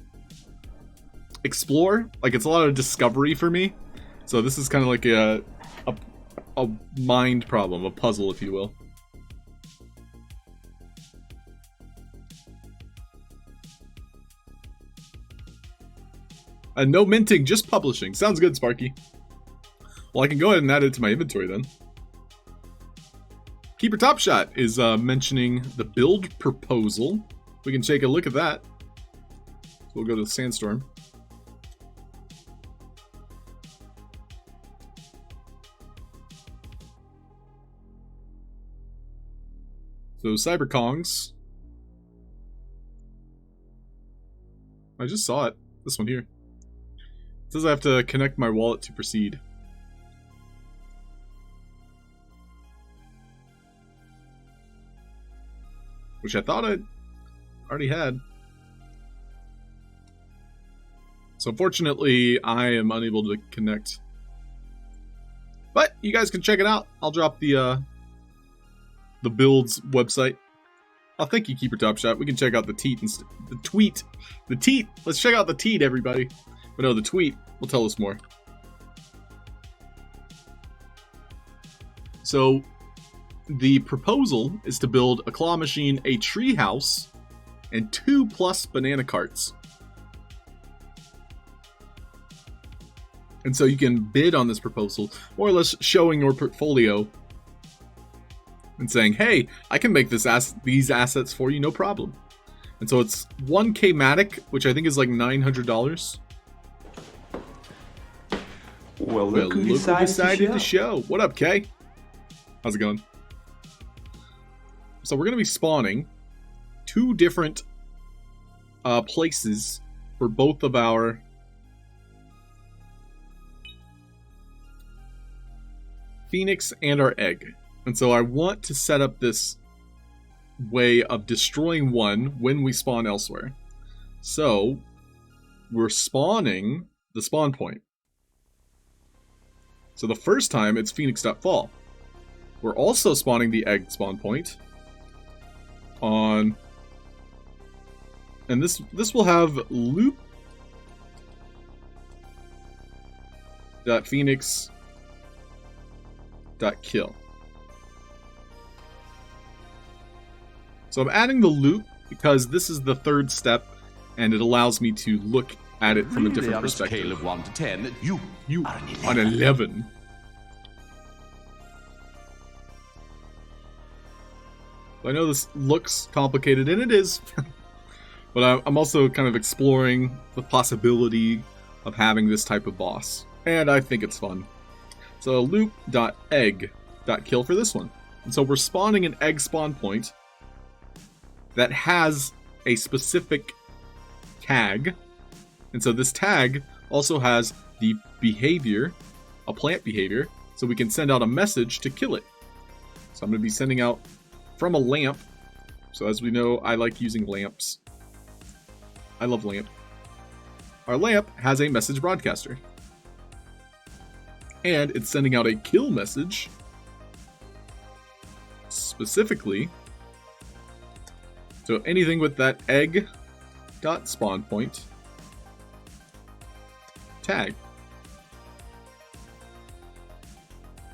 explore. Like, it's a lot of discovery for me. So this is kind of like a mind problem, a puzzle, if you will. And no minting, just publishing. Sounds good, Sparky. Well, I can go ahead and add it to my inventory then. Keeper Top Shot is mentioning the build proposal. We can take a look at that. So we'll go to the Sandstorm. So CyberKongs. I just saw it. This one here. It says I have to connect my wallet to proceed. Which I thought I already had. So fortunately, I am unable to connect. But you guys can check it out. I'll drop the builds website. Oh, thank you, Keeper Top Shot. We can check out the tweet. The tweet. Let's check out the tweet, everybody. But no, the tweet will tell us more. So the proposal is to build a claw machine, a tree house, and 2+ banana carts. And so you can bid on this proposal, more or less showing your portfolio and saying, hey, I can make these assets for you, no problem. And so it's 1K Matic, which I think is like $900. Well, look who decided to show. What up, Kay? How's it going? So we're going to be spawning 2 different places for both of our Phoenix and our egg. And so I want to set up this way of destroying one when we spawn elsewhere. So we're spawning the spawn point. So the first time it's Phoenix.fall. We're also spawning the egg spawn point on, and this will have loop.phoenix.kill. So I'm adding the loop because this is the third step, and it allows me to look at it from a different perspective. On a scale of 1 to 10, you are an 11. I know this looks complicated, and it is, but I'm also kind of exploring the possibility of having this type of boss, and I think it's fun. So loop.egg.kill for this one. And so we're spawning an egg spawn point that has a specific tag, and so this tag also has the behavior, a plant behavior, so we can send out a message to kill it. So I'm going to be sending out from a lamp. So as we know, I like using lamps. I love lamp. Our lamp has a message broadcaster. And it's sending out a kill message. Specifically. So anything with that egg dot spawn point tag.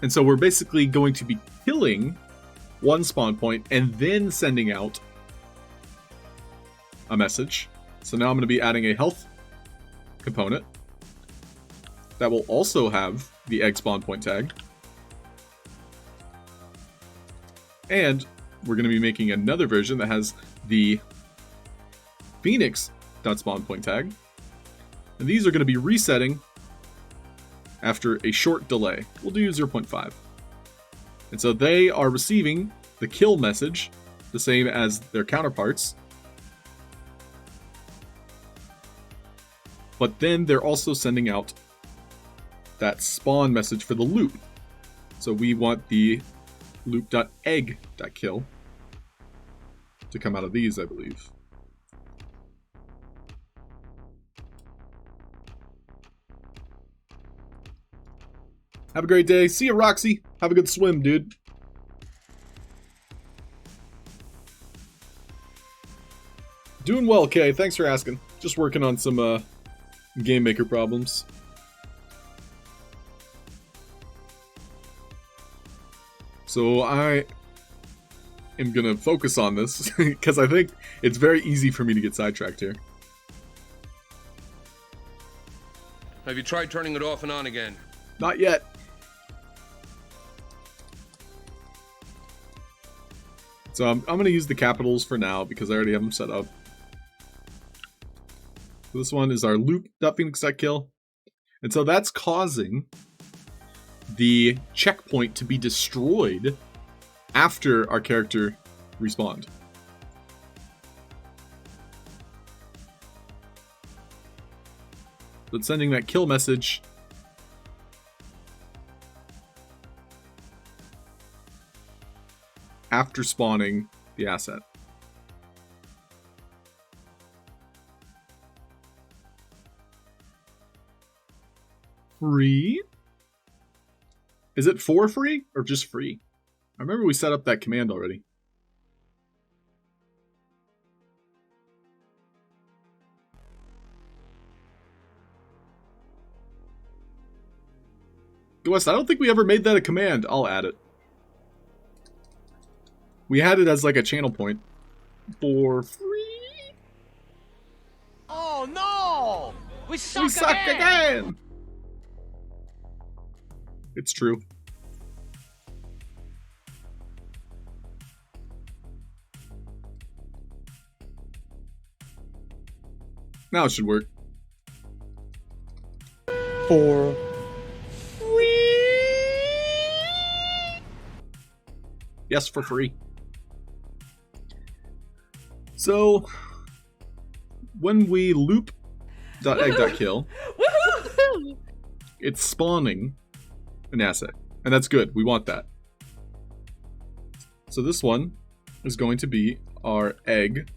And so we're basically going to be killing one spawn point and then sending out a message. So now I'm going to be adding a health component that will also have the egg spawn point tag. And we're going to be making another version that has the Phoenix.spawnPoint tag. And these are going to be resetting after a short delay. We'll do 0.5. And so they are receiving the kill message, the same as their counterparts. But then they're also sending out that spawn message for the loop. So we want the loop.egg.kill to come out of these, I believe. Have a great day. See you, Roxy. Have a good swim, dude. Doing well, Kay. Thanks for asking. Just working on some game maker problems. So I am gonna focus on this because I think it's very easy for me to get sidetracked here. Have you tried turning it off and on again? Not yet. So I'm gonna use the capitals for now because I already have them set up. So this one is our loop.phoenix.kill. And so that's causing the checkpoint to be destroyed after our character respawned. So it's sending that kill message after spawning the asset. Free? Is it for free or just free? I remember we set up that command already. West, I don't think we ever made that a command. I'll add it. We had it as like a channel point. For free? Oh no! We suck, We suck again! It's true. Now it should work. For Yes, for free. So, when we loop.egg.kill, it's spawning an asset. And that's good. We want that. So this one is going to be our egg.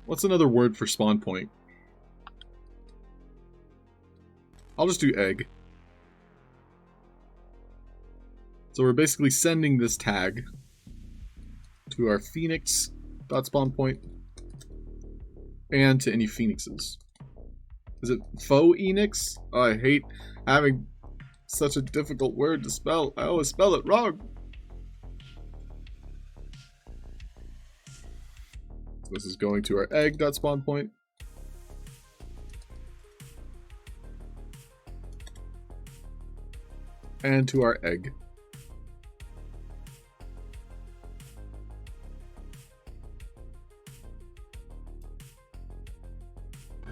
What's another word for spawn point? I'll just do egg. So we're basically sending this tag to our Phoenix.spawnPoint and to any Phoenixes. Is it faux Enix? Oh, I hate having such a difficult word to spell. I always spell it wrong. This is going to our egg.spawnPoint. And to our egg.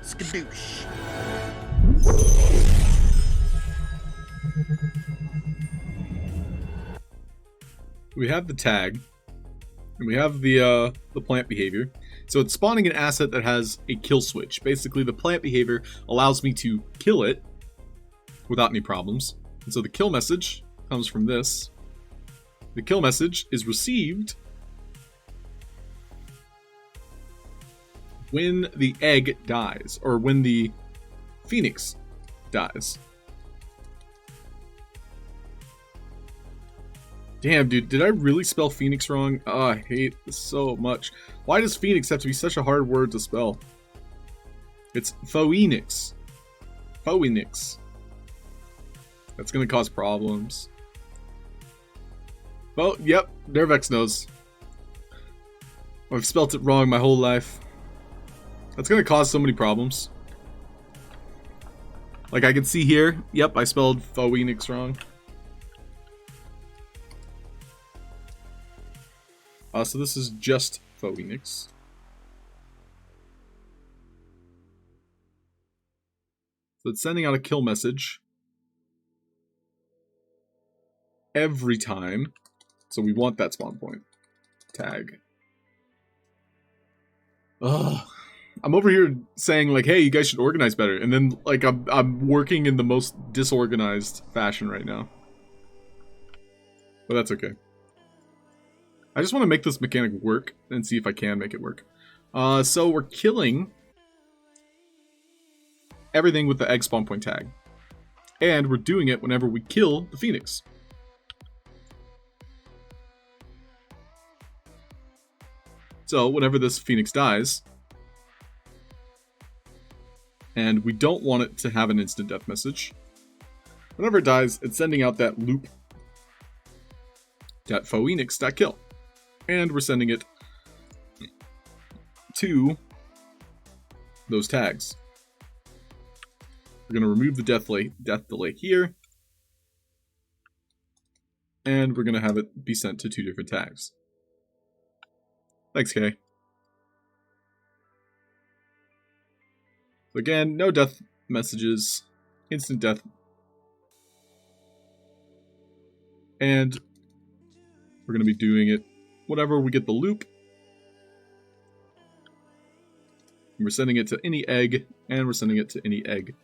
Skadoosh. We have the tag, and we have the plant behavior. So it's spawning an asset that has a kill switch. Basically, the plant behavior allows me to kill it without any problems. And so the kill message comes from this. The kill message is received when the egg dies, or when the Phoenix dies. Damn, dude, did I really spell Phoenix wrong? Oh, I hate this so much. Why does Phoenix have to be such a hard word to spell? It's Phoenix. Phoenix. That's gonna cause problems. Well, yep, Nervex knows. I've spelt it wrong my whole life. That's gonna cause so many problems. Like I can see here, yep, I spelled Phoenix wrong. So this is just Phoenix. So it's sending out a kill message every time. So we want that spawn point tag. Ugh. I'm over here saying like, hey, you guys should organize better, and then like I'm working in the most disorganized fashion right now. But that's okay. I just want to make this mechanic work and see if I can make it work. So we're killing everything with the egg spawn point tag. And we're doing it whenever we kill the Phoenix. So whenever this Phoenix dies, and we don't want it to have an instant death message, whenever it dies, it's sending out that loop .phoenix.kill. And we're sending it to those tags. We're going to remove the death delay here. And we're going to have it be sent to 2 different tags. Thanks, Kay. So again, no death messages, instant death. And we're going to be doing it whenever we get the loop. And we're sending it to any egg, and we're sending it to any egg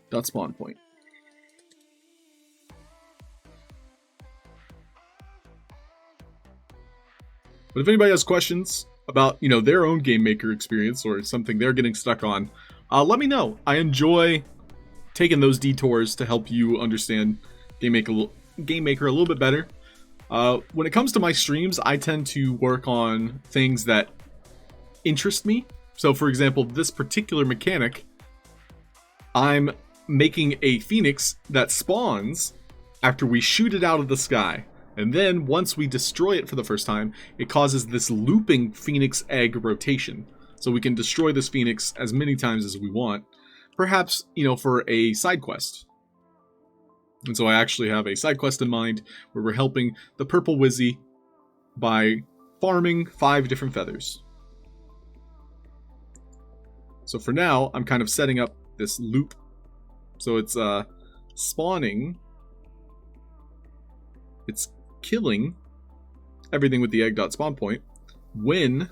dot spawn point. But if anybody has questions about, you know, their own game maker experience or something they're getting stuck on, let me know. I enjoy taking those detours to help you understand Game Maker a little bit better. When it comes to my streams, I tend to work on things that interest me. So, for example, this particular mechanic, I'm making a Phoenix that spawns after we shoot it out of the sky. And then, once we destroy it for the first time, it causes this looping Phoenix egg rotation. So we can destroy this Phoenix as many times as we want. Perhaps, you know, for a side quest. And so I actually have a side quest in mind where we're helping the Purple Wizzy by farming 5 different feathers. So for now, I'm kind of setting up this loop. So it's spawning. It's killing everything with the egg.spawn point when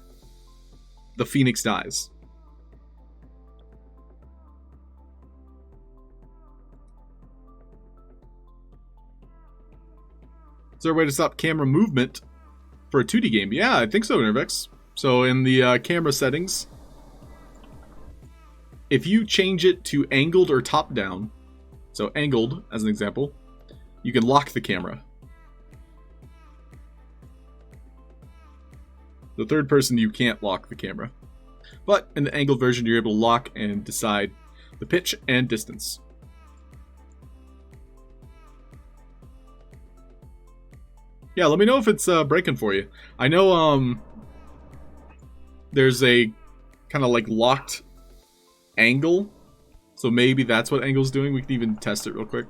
the Phoenix dies. Is there a way to stop camera movement for a 2D game? Yeah, I think so, Nervex. So in the camera settings, if you change it to angled or top down, so angled as an example, you can lock the camera. The third person, you can't lock the camera. But in the angled version, you're able to lock and decide the pitch and distance. Yeah, let me know if it's breaking for you. I know there's a kind of like locked angle, so maybe that's what angle's doing. We can even test it real quick.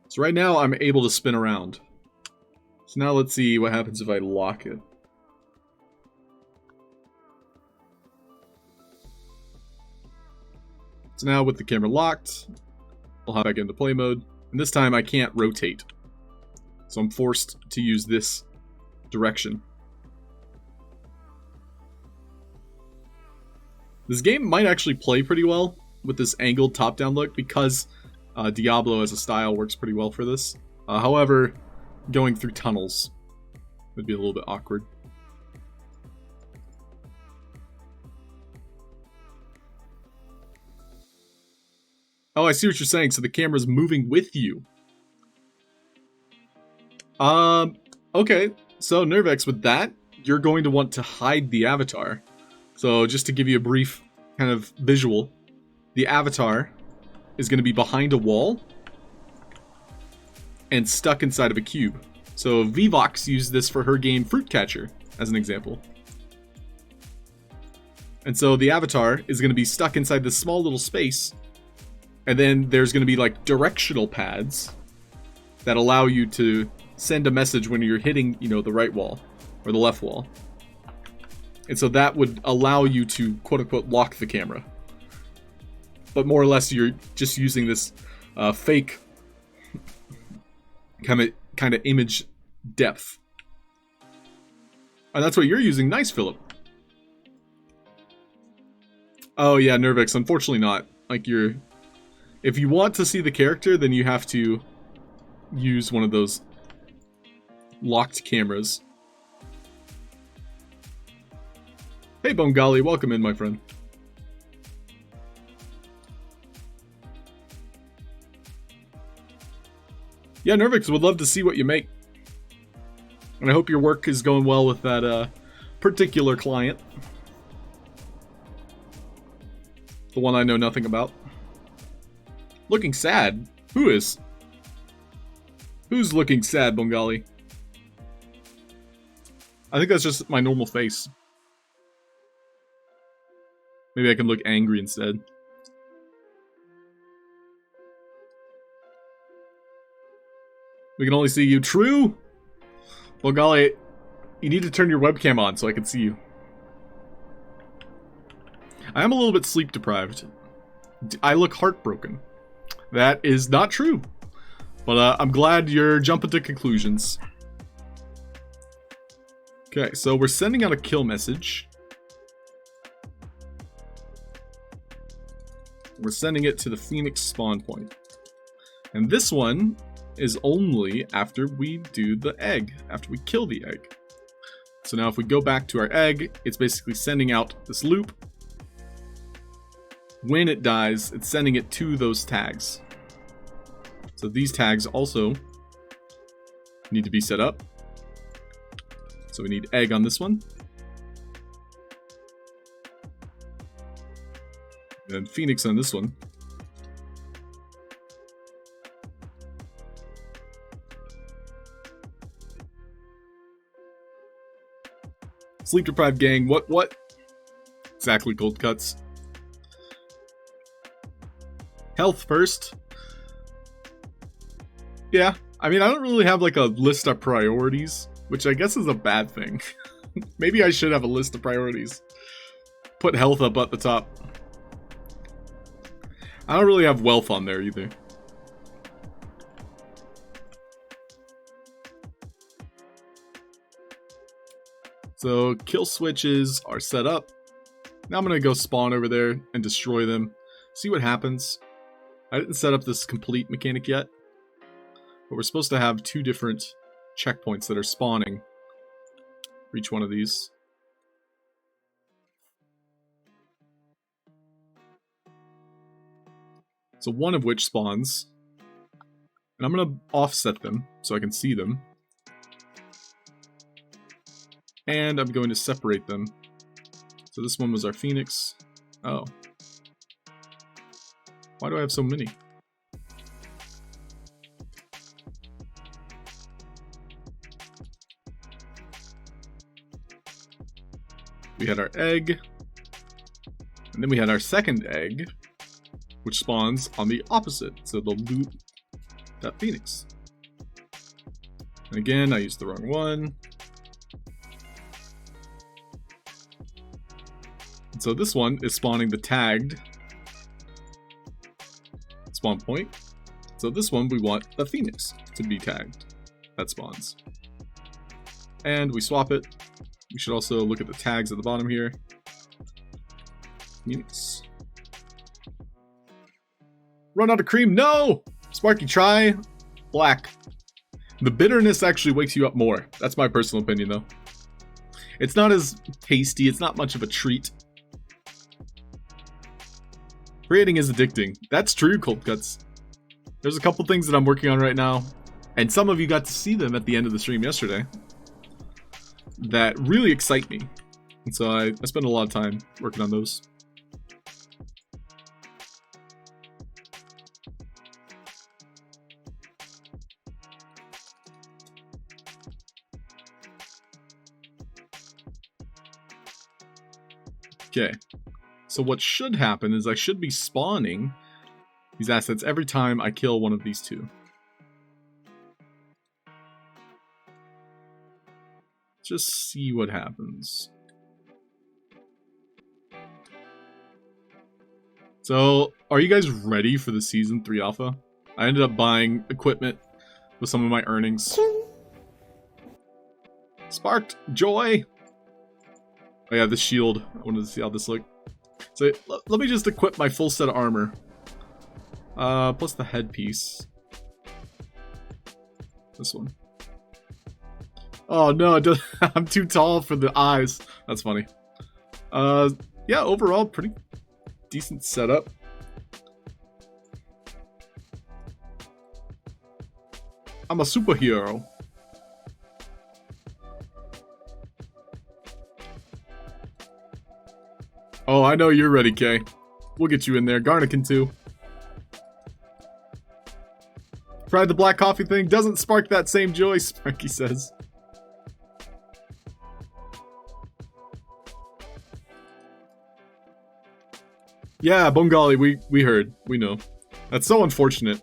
So right now I'm able to spin around. So now let's see what happens if I lock it. So now with the camera locked, I'll hop back into play mode. And this time I can't rotate. So I'm forced to use this direction. This game might actually play pretty well with this angled top-down look because Diablo as a style works pretty well for this. However, going through tunnels would be a little bit awkward. Oh, I see what you're saying. So the camera's moving with you. Okay. So Nervex, with that, you're going to want to hide the avatar. So just to give you a brief kind of visual, the avatar is going to be behind a wall and stuck inside of a cube. So Vivox used this for her game Fruit Catcher, as an example. And so the avatar is going to be stuck inside this small little space. And then there's going to be like directional pads that allow you to send a message when you're hitting, you know, the right wall or the left wall. And so that would allow you to quote unquote lock the camera. But more or less you're just using this fake kind of image depth. And that's what you're using. Nice, Philip. Oh yeah, Nervix, unfortunately not. Like if you want to see the character, then you have to use one of those locked cameras. Hey Bongali, welcome in, my friend. Yeah, Nervix, would love to see what you make. And I hope your work is going well with that particular client. The one I know nothing about. Looking sad? Who is? Who's looking sad, Bongali? I think that's just my normal face. Maybe I can look angry instead. We can only see you. True? Bongali, you need to turn your webcam on so I can see you. I am a little bit sleep deprived. I look heartbroken. That is not true. But I'm glad you're jumping to conclusions. Okay, so we're sending out a kill message. We're sending it to the Phoenix spawn point. And this one is only after we do the egg, after we kill the egg. So now if we go back to our egg, it's basically sending out this loop. When it dies, it's sending it to those tags. So these tags also need to be set up. So we need egg on this one. And Phoenix on this one. Sleep deprived gang, what? Exactly, cold cuts. Health first. Yeah, I mean, I don't really have like a list of priorities, which I guess is a bad thing. Maybe I should have a list of priorities. Put health up at the top. I don't really have wealth on there either. So kill switches are set up. Now I'm gonna go spawn over there and destroy them. See what happens. I didn't set up this complete mechanic yet, but we're supposed to have 2 different checkpoints that are spawning for each one of these. So one of which spawns, and I'm gonna offset them so I can see them. And I'm going to separate them. So this one was our Phoenix. Oh. Why do I have so many? We had our egg. And then we had our second egg, which spawns on the opposite. So they'll loop that Phoenix. And again, I used the wrong one. And so this one is spawning the tagged spawn point. So this one, we want the Phoenix to be tagged. That spawns. And we swap it. We should also look at the tags at the bottom here. Phoenix. Run out of cream. No! Sparky, try black. The bitterness actually wakes you up more. That's my personal opinion, though. It's not as tasty. It's not much of a treat. Creating is addicting. That's true, Cold Cuts. There's a couple things that I'm working on right now, and some of you got to see them at the end of the stream yesterday, that really excite me. And so I spend a lot of time working on those. Okay. So what should happen is I should be spawning these assets every time I kill one of these two. Just see what happens. So, are you guys ready for the Season 3 Alpha? I ended up buying equipment with some of my earnings. Sparked joy! Oh yeah, the shield. I wanted to see how this looked. So, let me just equip my full set of armor. Plus the headpiece. This one. Oh no, I'm too tall for the eyes. That's funny. Yeah, overall, pretty decent setup. I'm a superhero. Oh, I know you're ready, Kay. We'll get you in there. Garnican too. Tried the black coffee thing. Doesn't spark that same joy, Sparky says. Yeah, Bongali, we heard. We know. That's so unfortunate.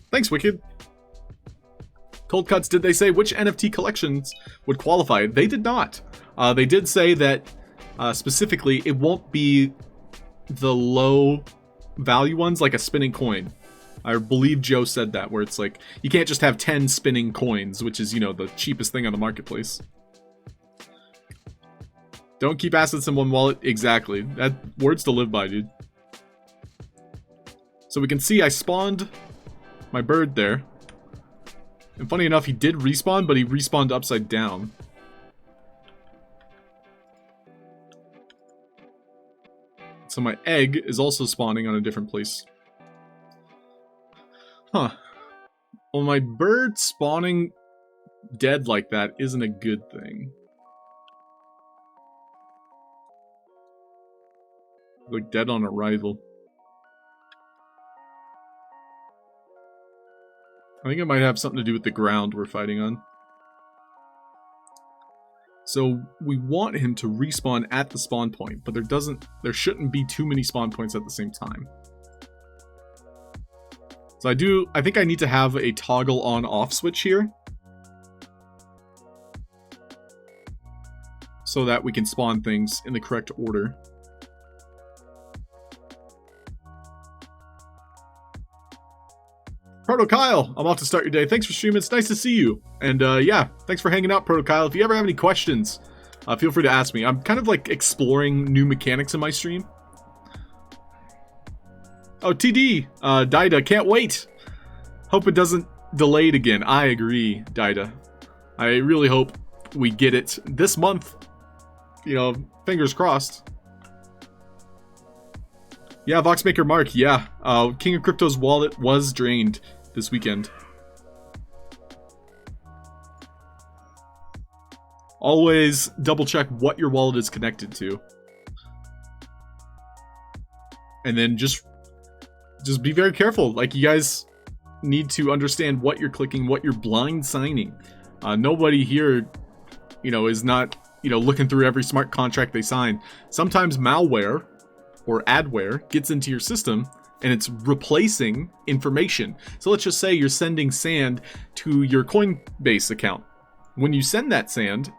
Thanks, Wicked. Cold Cuts, did they say which NFT collections would qualify? They did not. They did say that, specifically, it won't be the low value ones like a spinning coin. I believe Joe said that, where it's like, you can't just have 10 spinning coins, which is, you know, the cheapest thing on the marketplace. Don't keep assets in one wallet. Exactly. That words to live by, dude. So we can see I spawned my bird there. And funny enough, he did respawn, but he respawned upside down. So my egg is also spawning on a different place. Huh. Well, my bird spawning dead like that isn't a good thing. Like dead on arrival. I think it might have something to do with the ground we're fighting on. So we want him to respawn at the spawn point, but there shouldn't be too many spawn points at the same time. So I think I need to have a toggle on-off switch here. So that we can spawn things in the correct order. Proto Kyle, I'm off to start your day. Thanks for streaming. It's nice to see you. And yeah, thanks for hanging out, Proto Kyle. If you ever have any questions, feel free to ask me. I'm kind of like exploring new mechanics in my stream. Oh, TD, Dida, can't wait. Hope it doesn't delay it again. I agree, Dida. I really hope we get it this month. You know, fingers crossed. Yeah, Voxmaker Mark, yeah. King of Crypto's wallet was drained this weekend. Always double check what your wallet is connected to. And then just be very careful. Like, you guys need to understand what you're clicking, what you're blind signing. Nobody here, you know, is not, you know, looking through every smart contract they sign. Sometimes malware or adware gets into your system and it's replacing information. So let's just say you're sending sand to your Coinbase account. When you send that sand,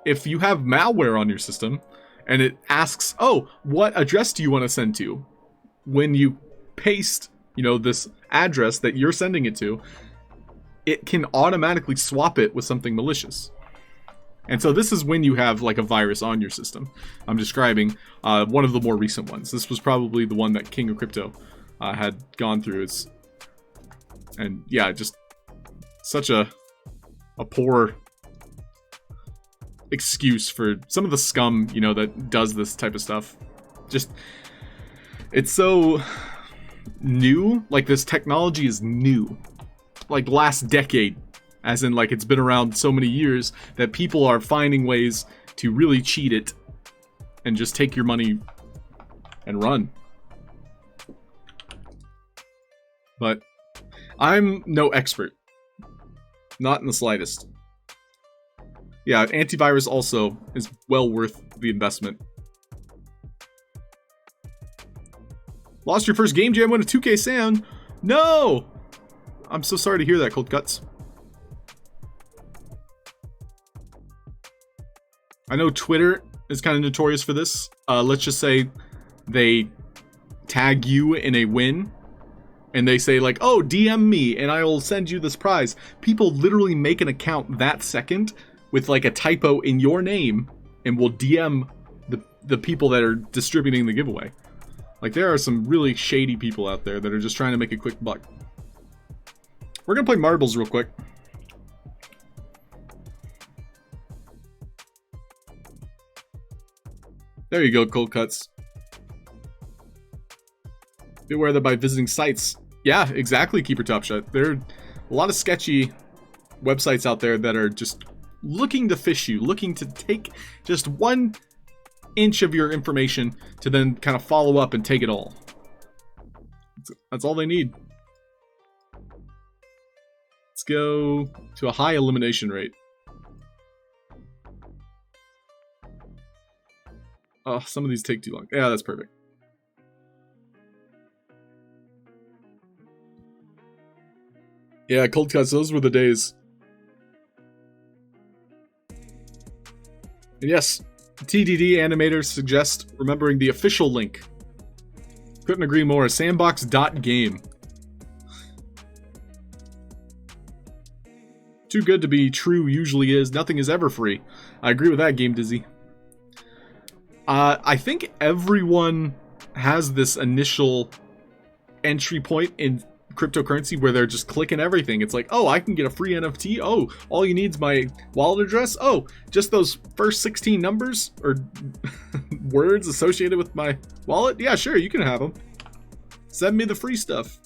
if you have malware on your system and it asks, oh, what address do you want to send to? When you paste, you know, this address that you're sending it to, it can automatically swap it with something malicious. And so this is when you have like a virus on your system. I'm describing one of the more recent ones. This was probably the one that King of Crypto had gone through. And yeah, just such a poor excuse for some of the scum, you know, that does this type of stuff. Just, it's so new. Like, this technology is new. Like, last decade. As in, like, it's been around so many years that people are finding ways to really cheat it and just take your money and run. But I'm no expert. Not in the slightest. Yeah, antivirus also is well worth the investment. Lost your first game jam, win a 2K Sam. No! I'm so sorry to hear that, Cold Cuts. I know Twitter is kind of notorious for this. Let's just say they tag you in a win and they say like, oh, DM me and I will send you this prize. People literally make an account that second with like a typo in your name and will DM the people that are distributing the giveaway. Like, there are some really shady people out there that are just trying to make a quick buck. We're gonna play marbles real quick. There you go, Cold Cuts. Be aware that by visiting sites. Yeah, exactly, Keeper Top Shot. There are a lot of sketchy websites out there that are just looking to fish you, looking to take just 1 inch of your information to then kind of follow up and take it all. That's all they need. Let's go to a high elimination rate. Oh, some of these take too long. Yeah, that's perfect. Yeah, Cold Cuts, those were the days. And yes, TDD animators suggest remembering the official link. Couldn't agree more. Sandbox.game. Too good to be true usually is. Nothing is ever free. I agree with that, Game Dizzy. I think everyone has this initial entry point in cryptocurrency where they're just clicking everything. It's like, oh, I can get a free NFT. Oh, all you need is my wallet address. Oh, just those first 16 numbers or words associated with my wallet. Yeah, sure, you can have them. Send me the free stuff.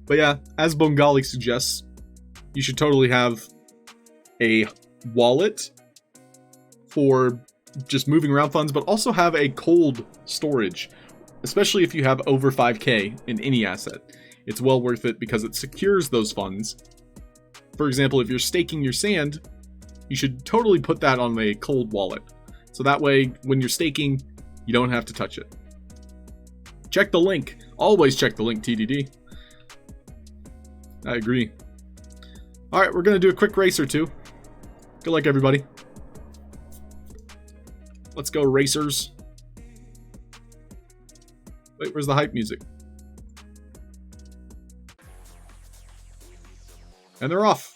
But yeah, as Bongali suggests, you should totally have a wallet for just moving around funds, but also have a cold storage, especially if you have over 5K in any asset. It's well worth it because it secures those funds. For example, if you're staking your sand, you should totally put that on a cold wallet. So that way, when you're staking, you don't have to touch it. Check the link. Always check the link, TDD. I agree. Alright, we're going to do a quick race or two. Good luck, everybody. Let's go, racers. Wait, where's the hype music? And they're off.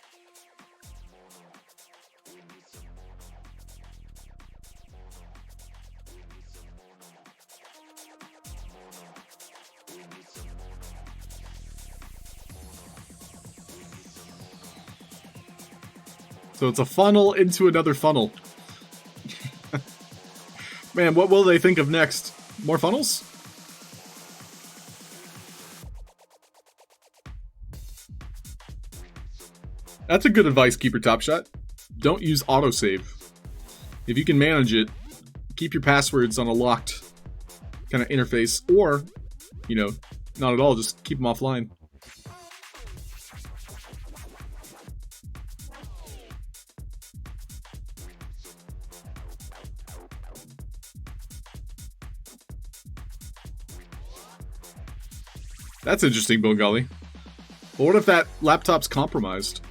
So it's a funnel into another funnel. Man, what will they think of next? More funnels? That's a good advice, Keeper Top Shot. Don't use autosave. If you can manage it, keep your passwords on a locked kind of interface, or, you know, not at all, just keep them offline. That's interesting, Bongali. But what if that laptop's compromised?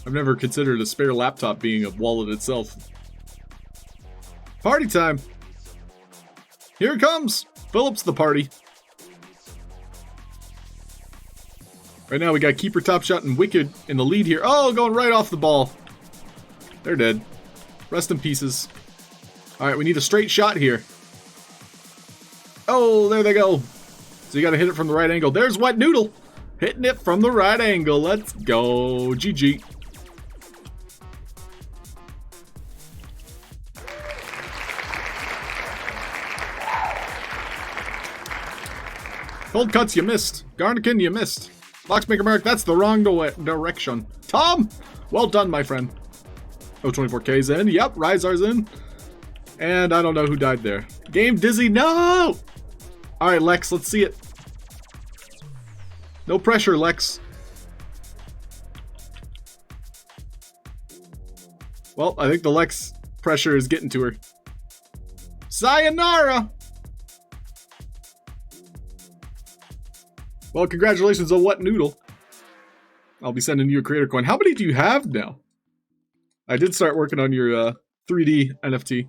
I've never considered a spare laptop being a wallet itself. Party time! Here it comes! Philip's the party. Right now we got Keeper Top Shot and Wicked in the lead here. Oh, going right off the ball. They're dead. Rest in pieces. Alright, we need a straight shot here. Oh, there they go. So you gotta hit it from the right angle. There's Wet Noodle! Hitting it from the right angle. Let's go. GG. Cold Cuts, you missed. Garnikin, you missed. Locksmaker Mark, that's the wrong direction. Tom! Well done, my friend. Oh, 24K's in. Yep, Ryzar's in. And I don't know who died there. Game Dizzy, no! Alright, Lex, let's see it. No pressure, Lex. Well, I think the Lex pressure is getting to her. Sayonara! Well, congratulations on What Noodle. I'll be sending you a creator coin. How many do you have now? I did start working on your 3D NFT.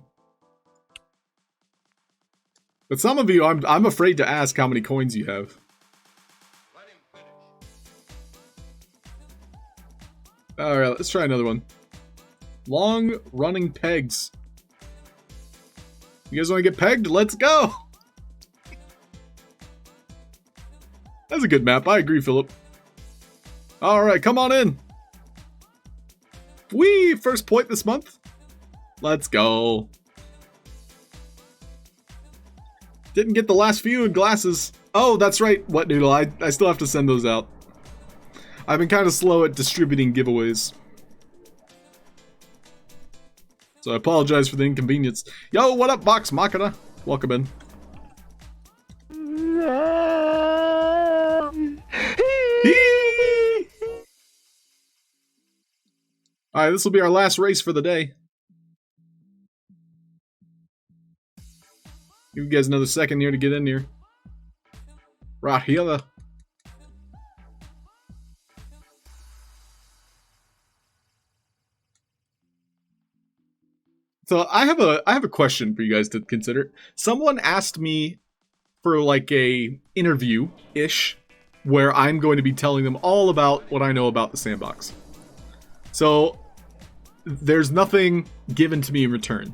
But some of you, I'm afraid to ask how many coins you have. Alright, let's try another one. Long running pegs. You guys want to get pegged? Let's go! That's a good map. I agree, Philip. Alright, come on in. Whee! First point this month. Let's go. Didn't get the last few in glasses. Oh, that's right. What Noodle? I still have to send those out. I've been kind of slow at distributing giveaways. So I apologize for the inconvenience. Yo, what up, Box Machina? Welcome in. Alright, this will be our last race for the day. Give you guys another second here to get in here. Right here. So I have a question for you guys to consider. Someone asked me for like a interview-ish where I'm going to be telling them all about what I know about the Sandbox. So there's nothing given to me in return.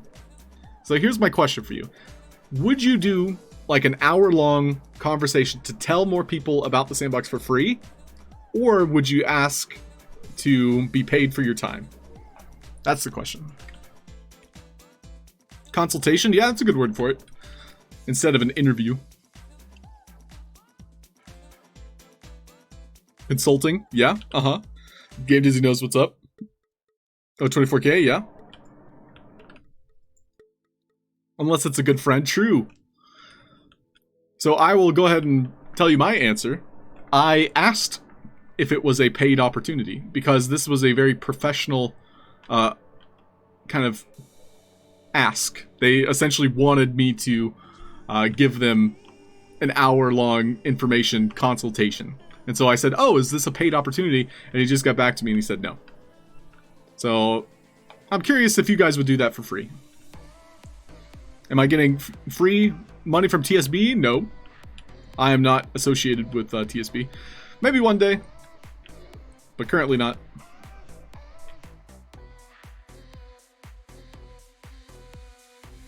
So here's my question for you. Would you do like an hour-long conversation to tell more people about the Sandbox for free? Or would you ask to be paid for your time? That's the question. Consultation? Yeah, that's a good word for it. Instead of an interview. Consulting? Yeah, uh-huh. Game Dizzy knows what's up. Oh, 24K? Yeah. Unless it's a good friend. True. So I will go ahead and tell you my answer. I asked if it was a paid opportunity because this was a very professional kind of ask. They essentially wanted me to give them an hour-long information consultation. And so I said, oh, is this a paid opportunity? And he just got back to me and he said no. So I'm curious if you guys would do that for free. Am I getting free money from TSB? No. I am not associated with TSB. Maybe one day. But currently not.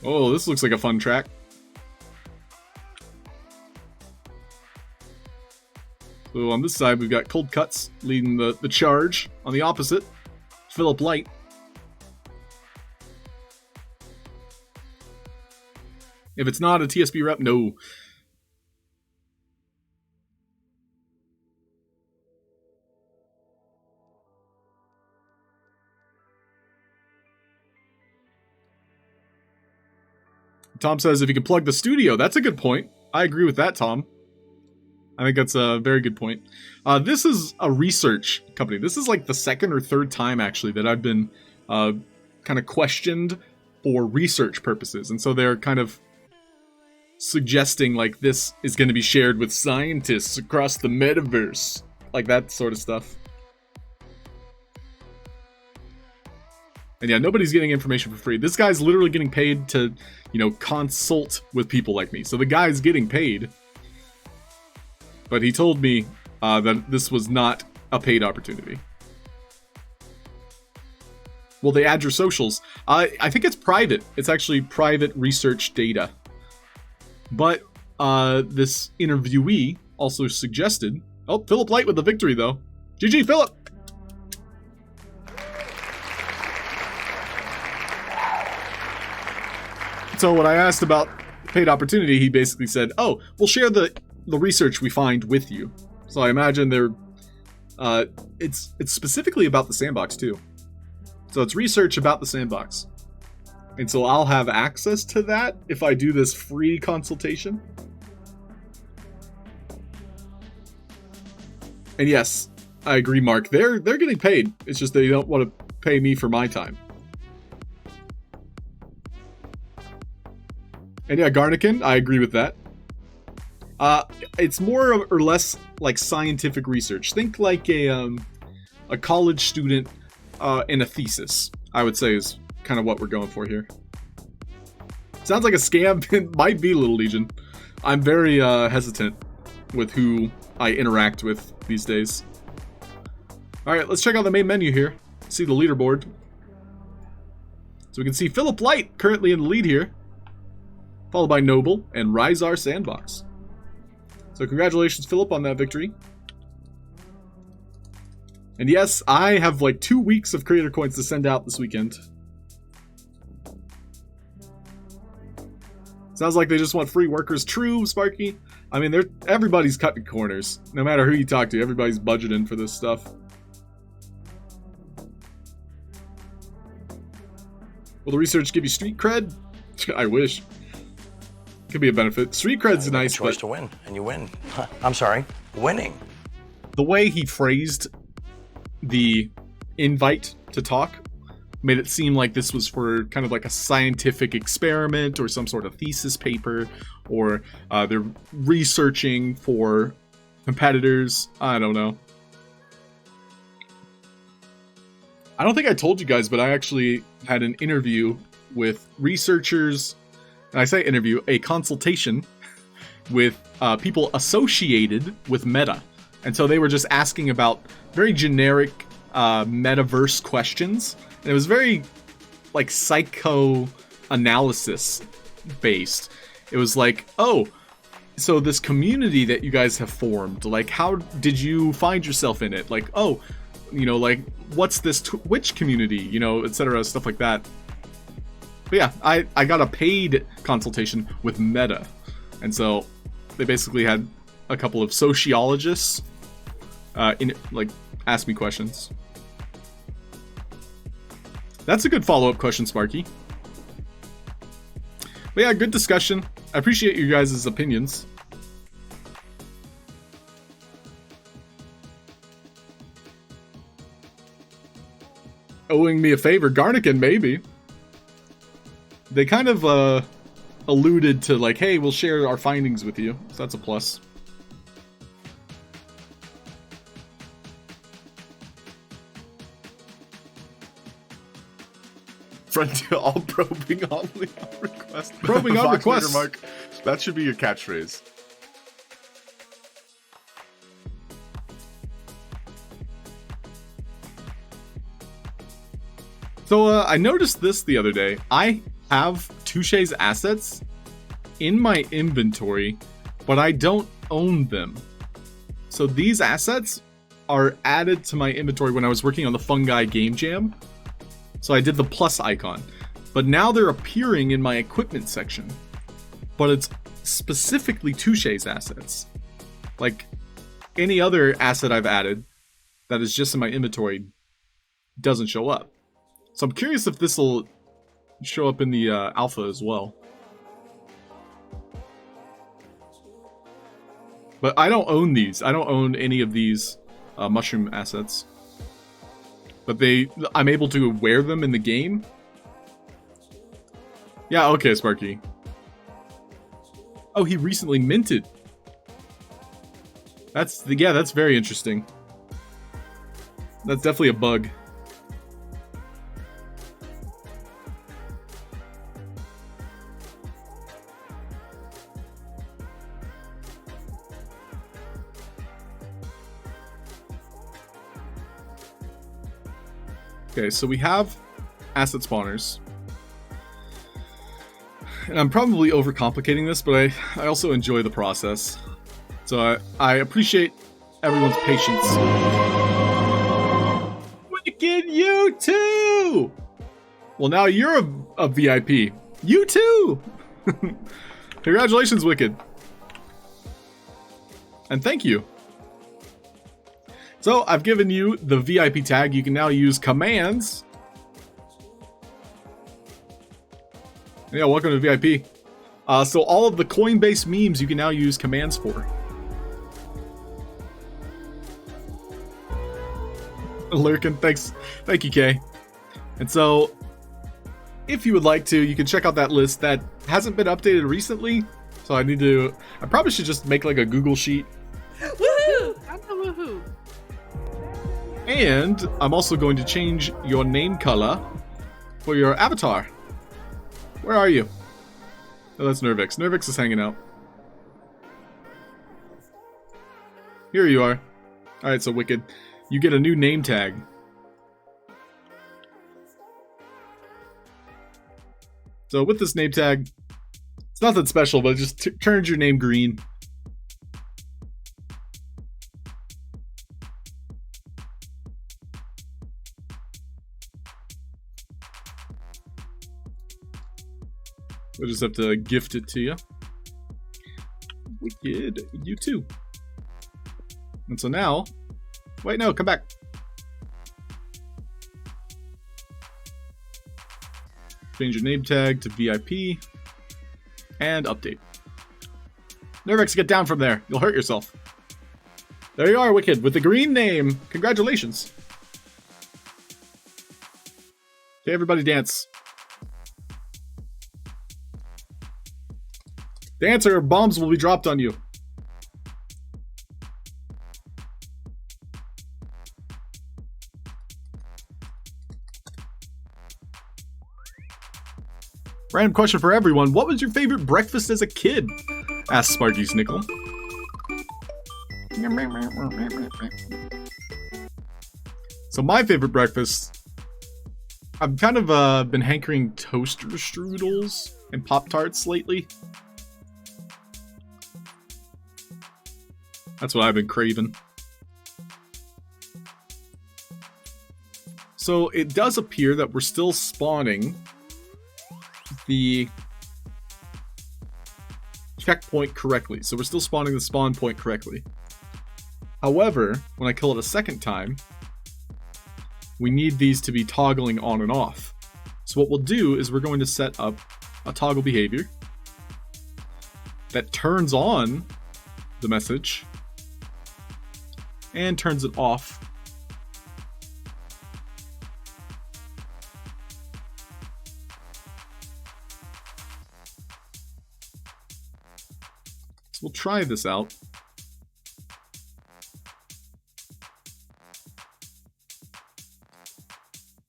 Oh, this looks like a fun track. So on this side, we've got Cold Cuts leading the charge. On the opposite, Philip Light. If it's not a TSB rep, no. Tom says if you can plug the studio, that's a good point. I agree with that, Tom. I think that's a very good point. This is a research company. This is like the second or third time, actually, that I've been kind of questioned for research purposes. And so they're kind of suggesting like this is going to be shared with scientists across the metaverse. Like that sort of stuff. And yeah, nobody's getting information for free. This guy's literally getting paid to, you know, consult with people like me. So the guy's getting paid. But he told me that this was not a paid opportunity. Will they add your socials? I think it's private. It's actually private research data. But this interviewee also suggested... Oh, Philip Light with the victory, though. GG, Philip! So when I asked about paid opportunity, he basically said, oh, we'll share the research we find with you. So I imagine they're... it's specifically about the Sandbox, too. So it's research about the Sandbox. And so I'll have access to that if I do this free consultation. And yes, I agree, Mark. They're getting paid. It's just they don't want to pay me for my time. And yeah, Garnican, I agree with that. It's more or less like scientific research. Think like a college student in a thesis, I would say is kind of what we're going for here. Sounds like a scam. It might be, Little Legion. I'm very hesitant with who I interact with these days. Alright, let's check out the main menu here. See the leaderboard. So we can see Philip Light currently in the lead here, followed by Noble and Rizar Sandbox. So congratulations, Philip, on that victory. And yes, I have like 2 weeks of creator coins to send out this weekend. Sounds like they just want free workers. True, Sparky. I mean, everybody's cutting corners. No matter who you talk to, everybody's budgeting for this stuff. Will the research give you street cred? I wish. Could be a benefit. Street cred's nice, choice but to win, and you win. I'm sorry, winning. The way he phrased the invite to talk made it seem like this was for kind of like a scientific experiment or some sort of thesis paper, or they're researching for competitors. I don't know. I don't think I told you guys, but I actually had an interview with researchers, and I say interview, a consultation with people associated with Meta. And so they were just asking about very generic metaverse questions. And it was very like psychoanalysis based. It was like, oh, so this community that you guys have formed, like how did you find yourself in it? Like, oh, you know, like what's this Twitch community, you know, etc., stuff like that. But yeah, I got a paid consultation with Meta. And so they basically had a couple of sociologists ask me questions. That's a good follow-up question, Sparky. But yeah, good discussion. I appreciate you guys' opinions. Owing me a favor, Garnican, maybe. They kind of alluded to like, hey, we'll share our findings with you. So that's a plus. Friend, all probing only on request. Probing on Fox request. Leader Mark, that should be your catchphrase. So I noticed this the other day. I have Touche's assets in my inventory, but I don't own them. So these assets are added to my inventory when I was working on the Fungi Game Jam. So I did the plus icon. But now they're appearing in my equipment section. But it's specifically Touche's assets. Like any other asset I've added that is just in my inventory doesn't show up. So I'm curious if this will show up in the alpha as well. But I don't own these. I don't own any of these mushroom assets. But I'm able to wear them in the game. Yeah, okay, Sparky. Oh, he recently minted. That's very interesting. That's definitely a bug. Okay, so we have asset spawners. And I'm probably overcomplicating this, but I also enjoy the process. So I appreciate everyone's patience. Wicked, you too! Well, now you're a VIP. You too! Congratulations, Wicked. And thank you. So, I've given you the VIP tag. You can now use commands. Yeah, welcome to VIP. So all of the Coinbase memes you can now use commands for. Lurkin, thanks. Thank you, Kay. And so, if you would like to, you can check out that list that hasn't been updated recently. So I probably should just make like a Google sheet. Woohoo! I'm a woohoo. And I'm also going to change your name color for your avatar. Where are you? Oh, that's Nervix. Nervix is hanging out. Here you are. Alright, so Wicked. You get a new name tag. So with this name tag, it's nothing special, but it just turns your name green. We'll just have to gift it to you. Wicked, you too. And so now, wait, no, come back. Change your name tag to VIP and update. Nervix, get down from there. You'll hurt yourself. There you are, Wicked, with the green name. Congratulations. Okay, everybody dance. Dance or bombs will be dropped on you. Random question for everyone. What was your favorite breakfast as a kid? Asked Sparky's Nickel. So my favorite breakfast, I've kind of been hankering toaster strudels and Pop-Tarts lately. That's what I've been craving. So it does appear that we're still spawning the checkpoint correctly. So we're still spawning the spawn point correctly. However, when I kill it a second time, we need these to be toggling on and off. So what we'll do is we're going to set up a toggle behavior that turns on the message and turns it off. So we'll try this out.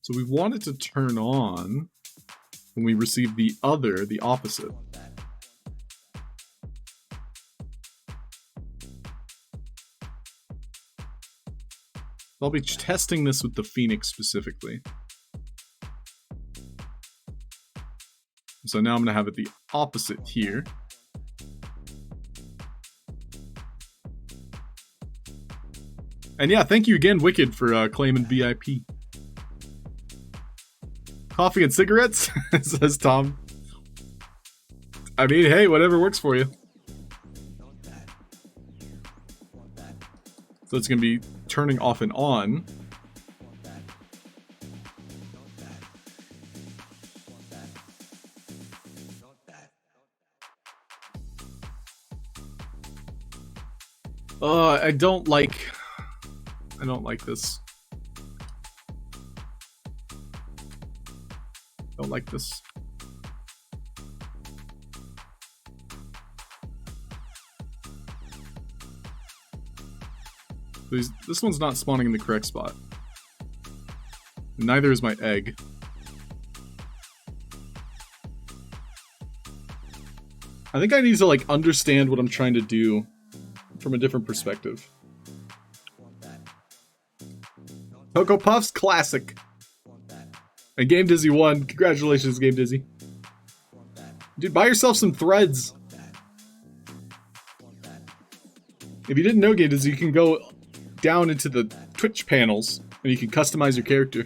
So we want it to turn on when we receive the opposite. I'll be testing this with the Phoenix specifically. So now I'm going to have it the opposite here. And yeah, thank you again, Wicked, for claiming VIP. Coffee and cigarettes, says Tom. I mean, hey, whatever works for you. So it's going to be turning off and on. I don't like this. Don't like this. This one's not spawning in the correct spot. Neither is my egg. I think I need to like understand what I'm trying to do from a different perspective. Cocoa Puffs, classic. And Game Dizzy won. Congratulations, Game Dizzy. Dude, buy yourself some threads. If you didn't know, Game Dizzy, you can go down into the Twitch panels and you can customize your character.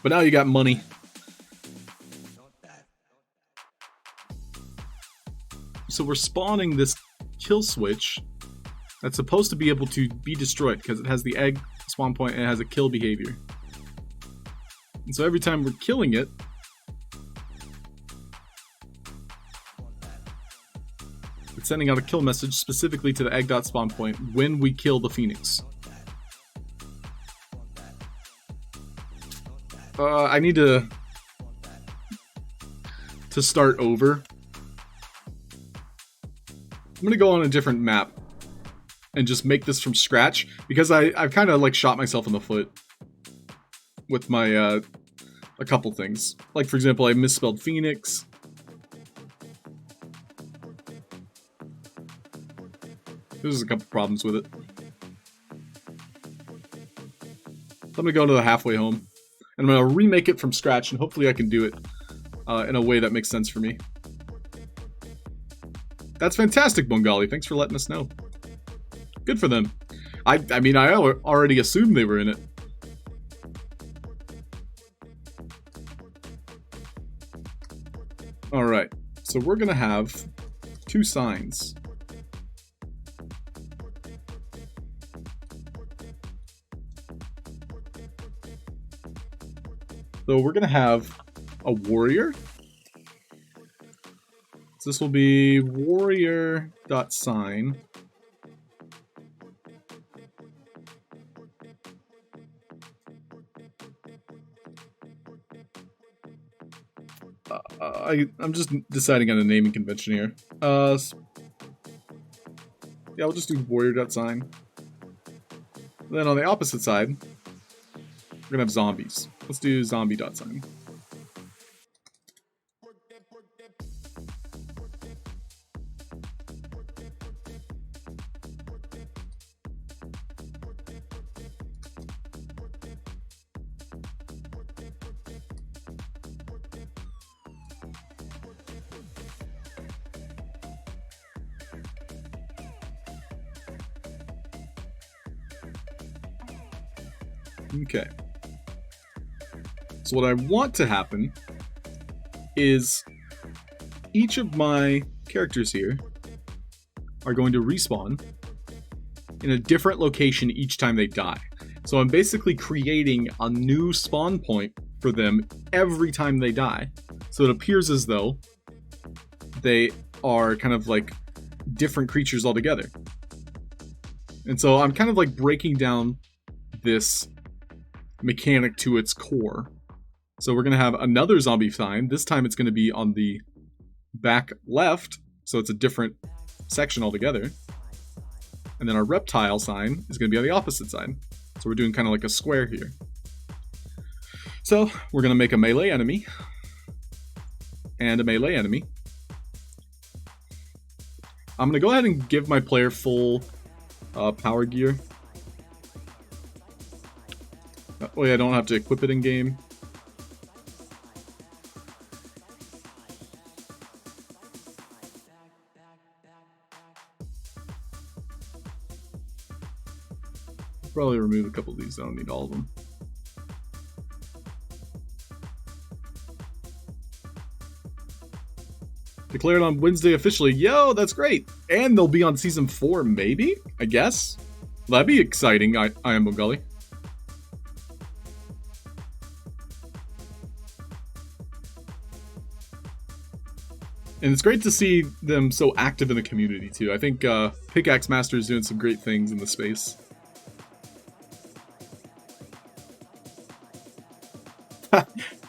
But now you got money. So we're spawning this kill switch that's supposed to be able to be destroyed because it has the egg spawn point and it has a kill behavior. And so every time we're killing it, It's sending out a kill message specifically to the egg dot spawn point when we kill the phoenix. I need to start over. I'm gonna go on a different map and just make this from scratch because I've kind of like shot myself in the foot with my a couple things. Like for example, I misspelled Phoenix. There's a couple problems with it. So I'm gonna go to the halfway home. And I'm gonna remake it from scratch, and hopefully I can do it in a way that makes sense for me. That's fantastic, Bengali. Thanks for letting us know. Good for them. I mean, I already assumed they were in it. All right, so we're gonna have 2 signs. So we're gonna have a warrior. So this will be warrior.sign. I'm just deciding on a naming convention here. Yeah, we'll just do warrior.sign. Then on the opposite side, we're gonna have zombies. Let's do zombie.sign. Okay. So what I want to happen is each of my characters here are going to respawn in a different location each time they die. So I'm basically creating a new spawn point for them every time they die. So it appears as though they are kind of like different creatures altogether. And so I'm kind of like breaking down this mechanic to its core. So we're going to have another zombie sign. This time it's going to be on the back left, so it's a different section altogether. And then our reptile sign is going to be on the opposite side. So we're doing kind of like a square here. So we're going to make a melee enemy and a melee enemy. I'm going to go ahead and give my player full power gear. That way I don't have to equip it in game. Probably remove a couple of these. I don't need all of them. Declared on Wednesday officially. Yo, that's great. And they'll be on season 4, maybe? I guess. That'd be exciting. I am Bengali. And it's great to see them so active in the community, too. I think Pickaxe Master is doing some great things in the space.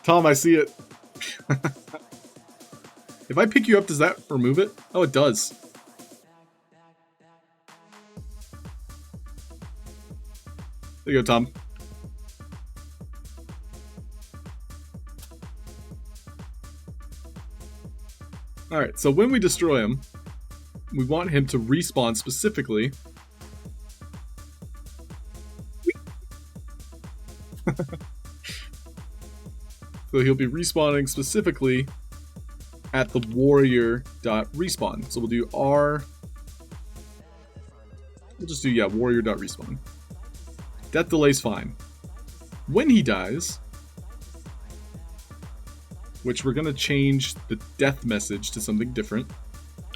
Tom, I see it. If I pick you up, does that remove it? Oh, it does. There you go, Tom. Alright, so when we destroy him, we want him to respawn specifically. So he'll be respawning specifically at the warrior.respawn. So we'll do R. We'll just do, yeah, warrior.respawn. Death delay's fine. When he dies, which we're going to change the death message to something different.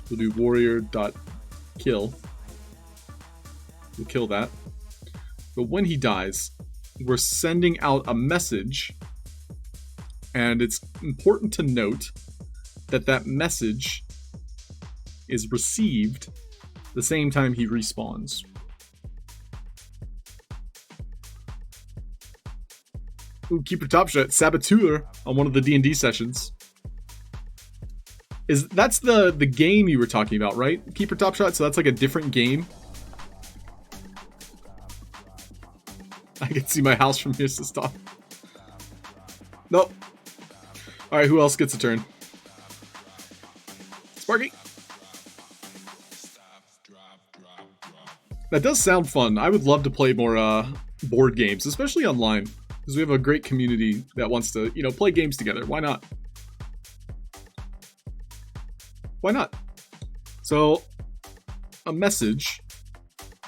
We'll do warrior.kill. We'll kill that. But when he dies, we're sending out a message. And it's important to note that that message is received the same time he respawns. Ooh, Keeper Top Shot, Saboteur on one of the D&D sessions. That's the game you were talking about, right? Keeper Top Shot, so that's like a different game. I can see my house from here, says Tom. Nope. Alright, who else gets a turn? Sparky? That does sound fun. I would love to play more board games, especially online. Because we have a great community that wants to, you know, play games together. Why not? Why not? So, a message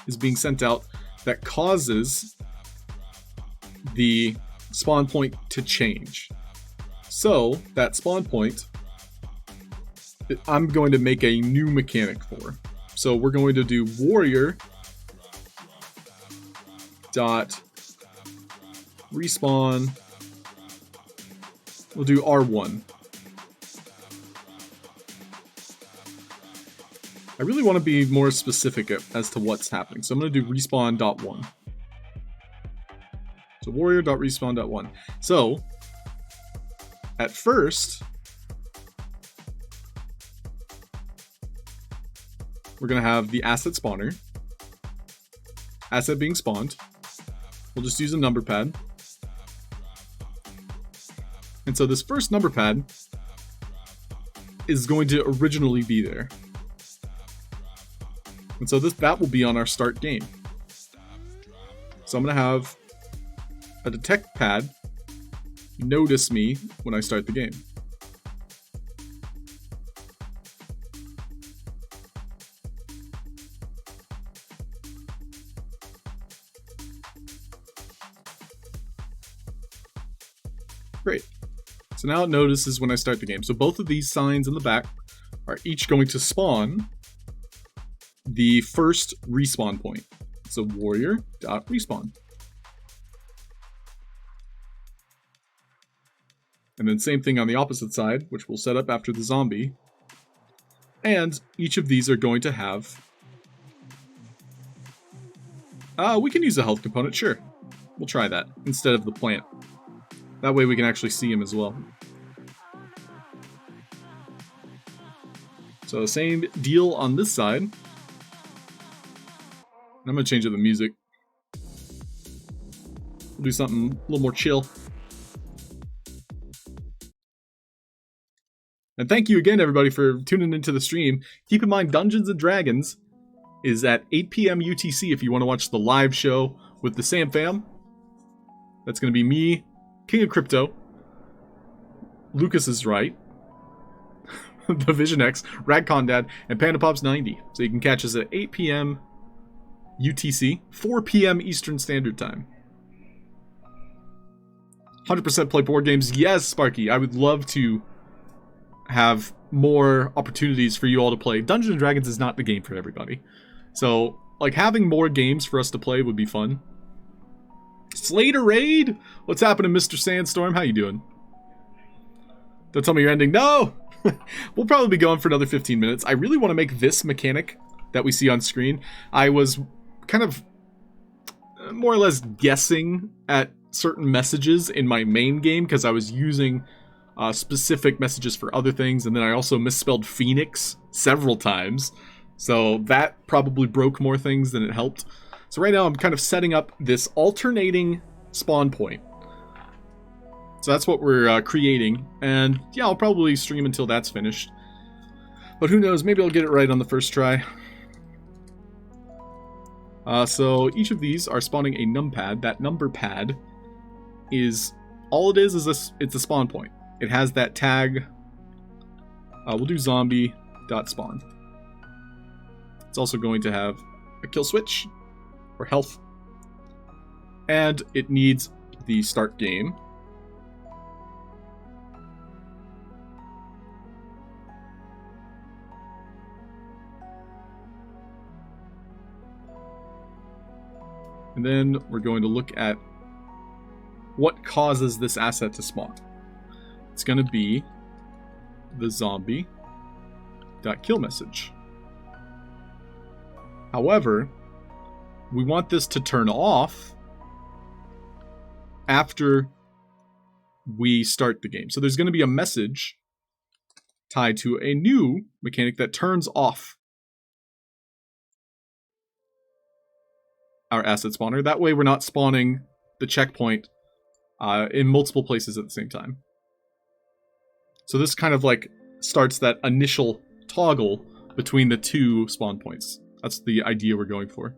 is being sent out that causes the spawn point to change. So, that spawn point, I'm going to make a new mechanic for. So, we're going to do warrior dot respawn. We'll do R1. I really want to be more specific as to what's happening. So I'm going to do respawn.1. So warrior.respawn.1. So at first, we're going to have the asset spawner. Asset being spawned. We'll just use a number pad. And so this first number pad is going to originally be there. And so that will be on our start game. So I'm going to have a detect pad notice me when I start the game. Great. So now it notices when I start the game. So both of these signs in the back are each going to spawn the first respawn point. So warrior.respawn. And then same thing on the opposite side, which we'll set up after the zombie. And each of these are going to have... we can use a health component, sure. We'll try that instead of the plant. That way we can actually see him as well. So same deal on this side. I'm going to change up the music. We'll do something a little more chill. And thank you again, everybody, for tuning into the stream. Keep in mind, Dungeons & Dragons is at 8 p.m. UTC if you want to watch the live show with the Sam Fam. That's going to be me, King of Crypto, Lucas is right, the Vision X, Radcondad, and PandaPops90. So you can catch us at 8 p.m. UTC, 4 p.m. Eastern Standard Time. 100% play board games. Yes, Sparky, I would love to have more opportunities for you all to play. Dungeons & Dragons is not the game for everybody. So, like, having more games for us to play would be fun. Slater Raid? What's happening, Mr. Sandstorm? How you doing? Don't tell me you're ending. No! We'll probably be going for another 15 minutes. I really want to make this mechanic that we see on screen. I was kind of more or less guessing at certain messages in my main game because I was using specific messages for other things, and then I also misspelled Phoenix several times. So that probably broke more things than it helped. So right now I'm kind of setting up this alternating spawn point. So that's what we're creating. And yeah, I'll probably stream until that's finished. But who knows, maybe I'll get it right on the first try. So each of these are spawning a numpad. That number pad is, all it is it's a spawn point. It has that tag. We'll do zombie.spawn. It's also going to have a kill switch or health. And it needs the start game. And then we're going to look at what causes this asset to spawn. It's going to be the zombie.kill message. However, we want this to turn off after we start the game. So there's going to be a message tied to a new mechanic that turns off our asset spawner. That way we're not spawning the checkpoint in multiple places at the same time. So this kind of like starts that initial toggle between the two spawn points. That's the idea we're going for.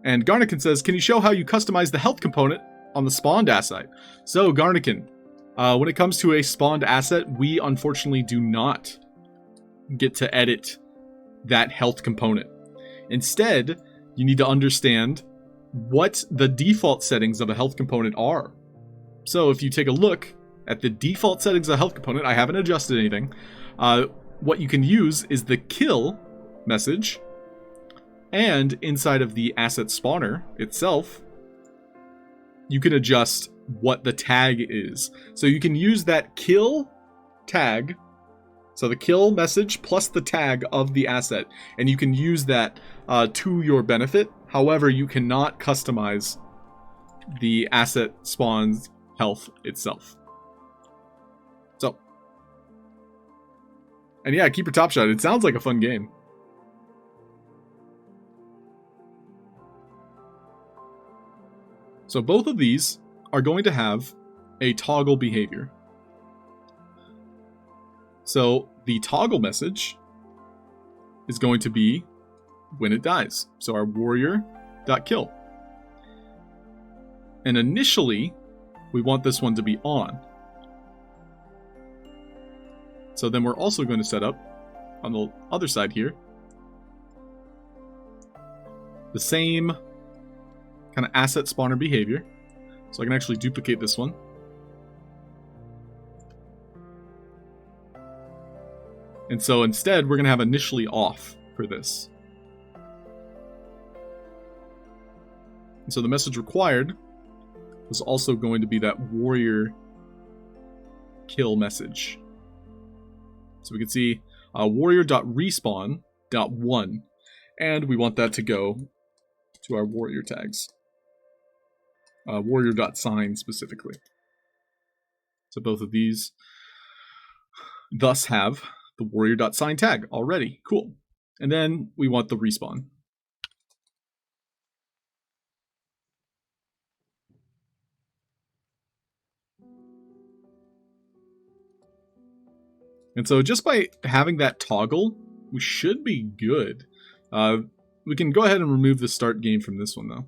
And Garnican says, can you show how you customize the health component on the spawned asset? So Garnican, when it comes to a spawned asset, we unfortunately do not get to edit that health component. Instead, you need to understand what the default settings of a health component are. So if you take a look at the default settings of a health component, I haven't adjusted anything. What you can use is the kill message, and inside of the asset spawner itself, you can adjust what the tag is. So you can use that kill tag, so the kill message plus the tag of the asset, and you can use that to your benefit. However, you cannot customize the asset spawn's health itself. So, and yeah, keep your top shot. It sounds like a fun game. So both of these are going to have a toggle behavior. So the toggle message is going to be when it dies. So our warrior.kill. And initially, we want this one to be on. So then we're also going to set up, on the other side here, the same kind of asset spawner behavior. So I can actually duplicate this one. And so instead, we're going to have initially off for this. And so the message required was also going to be that warrior kill message. So we can see warrior.respawn.1, and we want that to go to our warrior tags. Warrior.sign specifically. So both of these thus have the warrior.sign tag already. Cool. And then we want the respawn. And so just by having that toggle, we should be good. We can go ahead and remove the start game from this one though.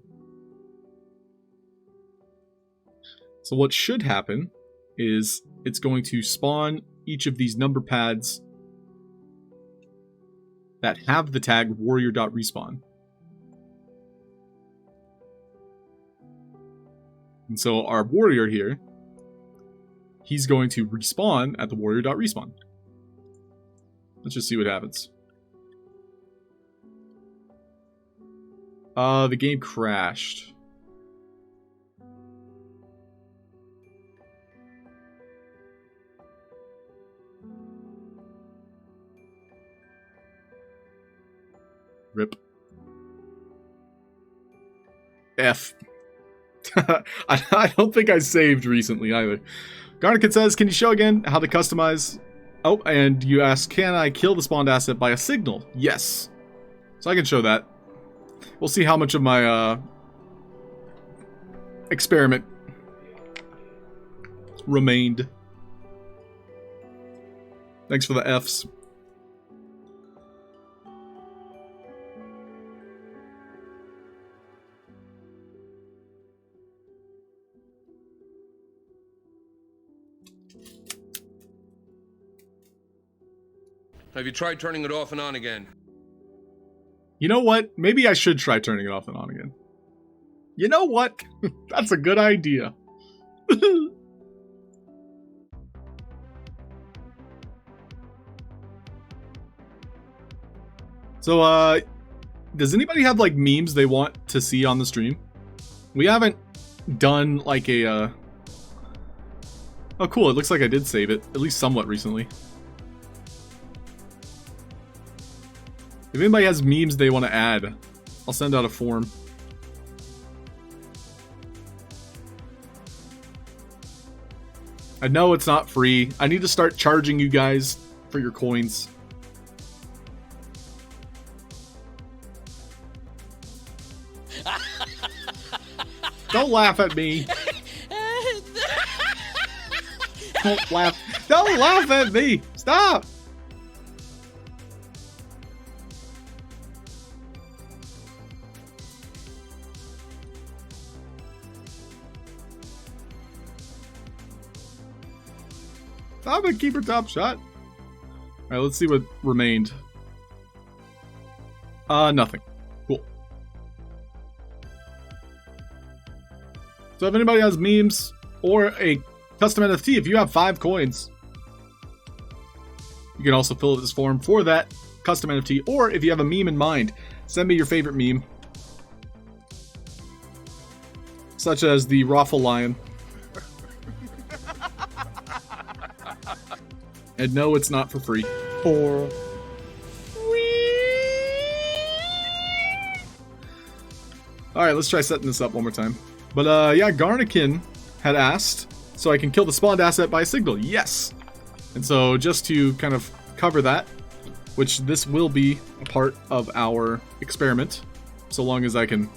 So what should happen is it's going to spawn each of these number pads that have the tag warrior.respawn. And so our warrior here, he's going to respawn at the warrior.respawn. Let's just see what happens. The game crashed. Rip. F. I don't think I saved recently either. Garnican says, can you show again how to customize... Oh, and you ask, can I kill the spawned asset by a signal? Yes. So I can show that. We'll see how much of my experiment remained. Thanks for the Fs. Have you tried turning it off and on again? You know what? Maybe I should try turning it off and on again. You know what? That's a good idea. So, does anybody have, like, memes they want to see on the stream? We haven't done, like, a, Oh, cool. It looks like I did save it, at least somewhat recently. If anybody has memes they want to add, I'll send out a form. I know it's not free. I need to start charging you guys for your coins. Don't laugh at me. Don't laugh. Don't laugh at me. Stop. Stop it, keeper top shot. Alright, let's see what remained. Nothing. Cool. So if anybody has memes or a custom NFT, if you have 5 coins, you can also fill out this form for that custom NFT. Or if you have a meme in mind, send me your favorite meme. Such as the Raffle Lion. And no, it's not for free. Alright, let's try setting this up one more time. But yeah, Garnikin had asked, so I can kill the spawned asset by a signal. Yes! And so just to kind of cover that, which this will be a part of our experiment, so long as I can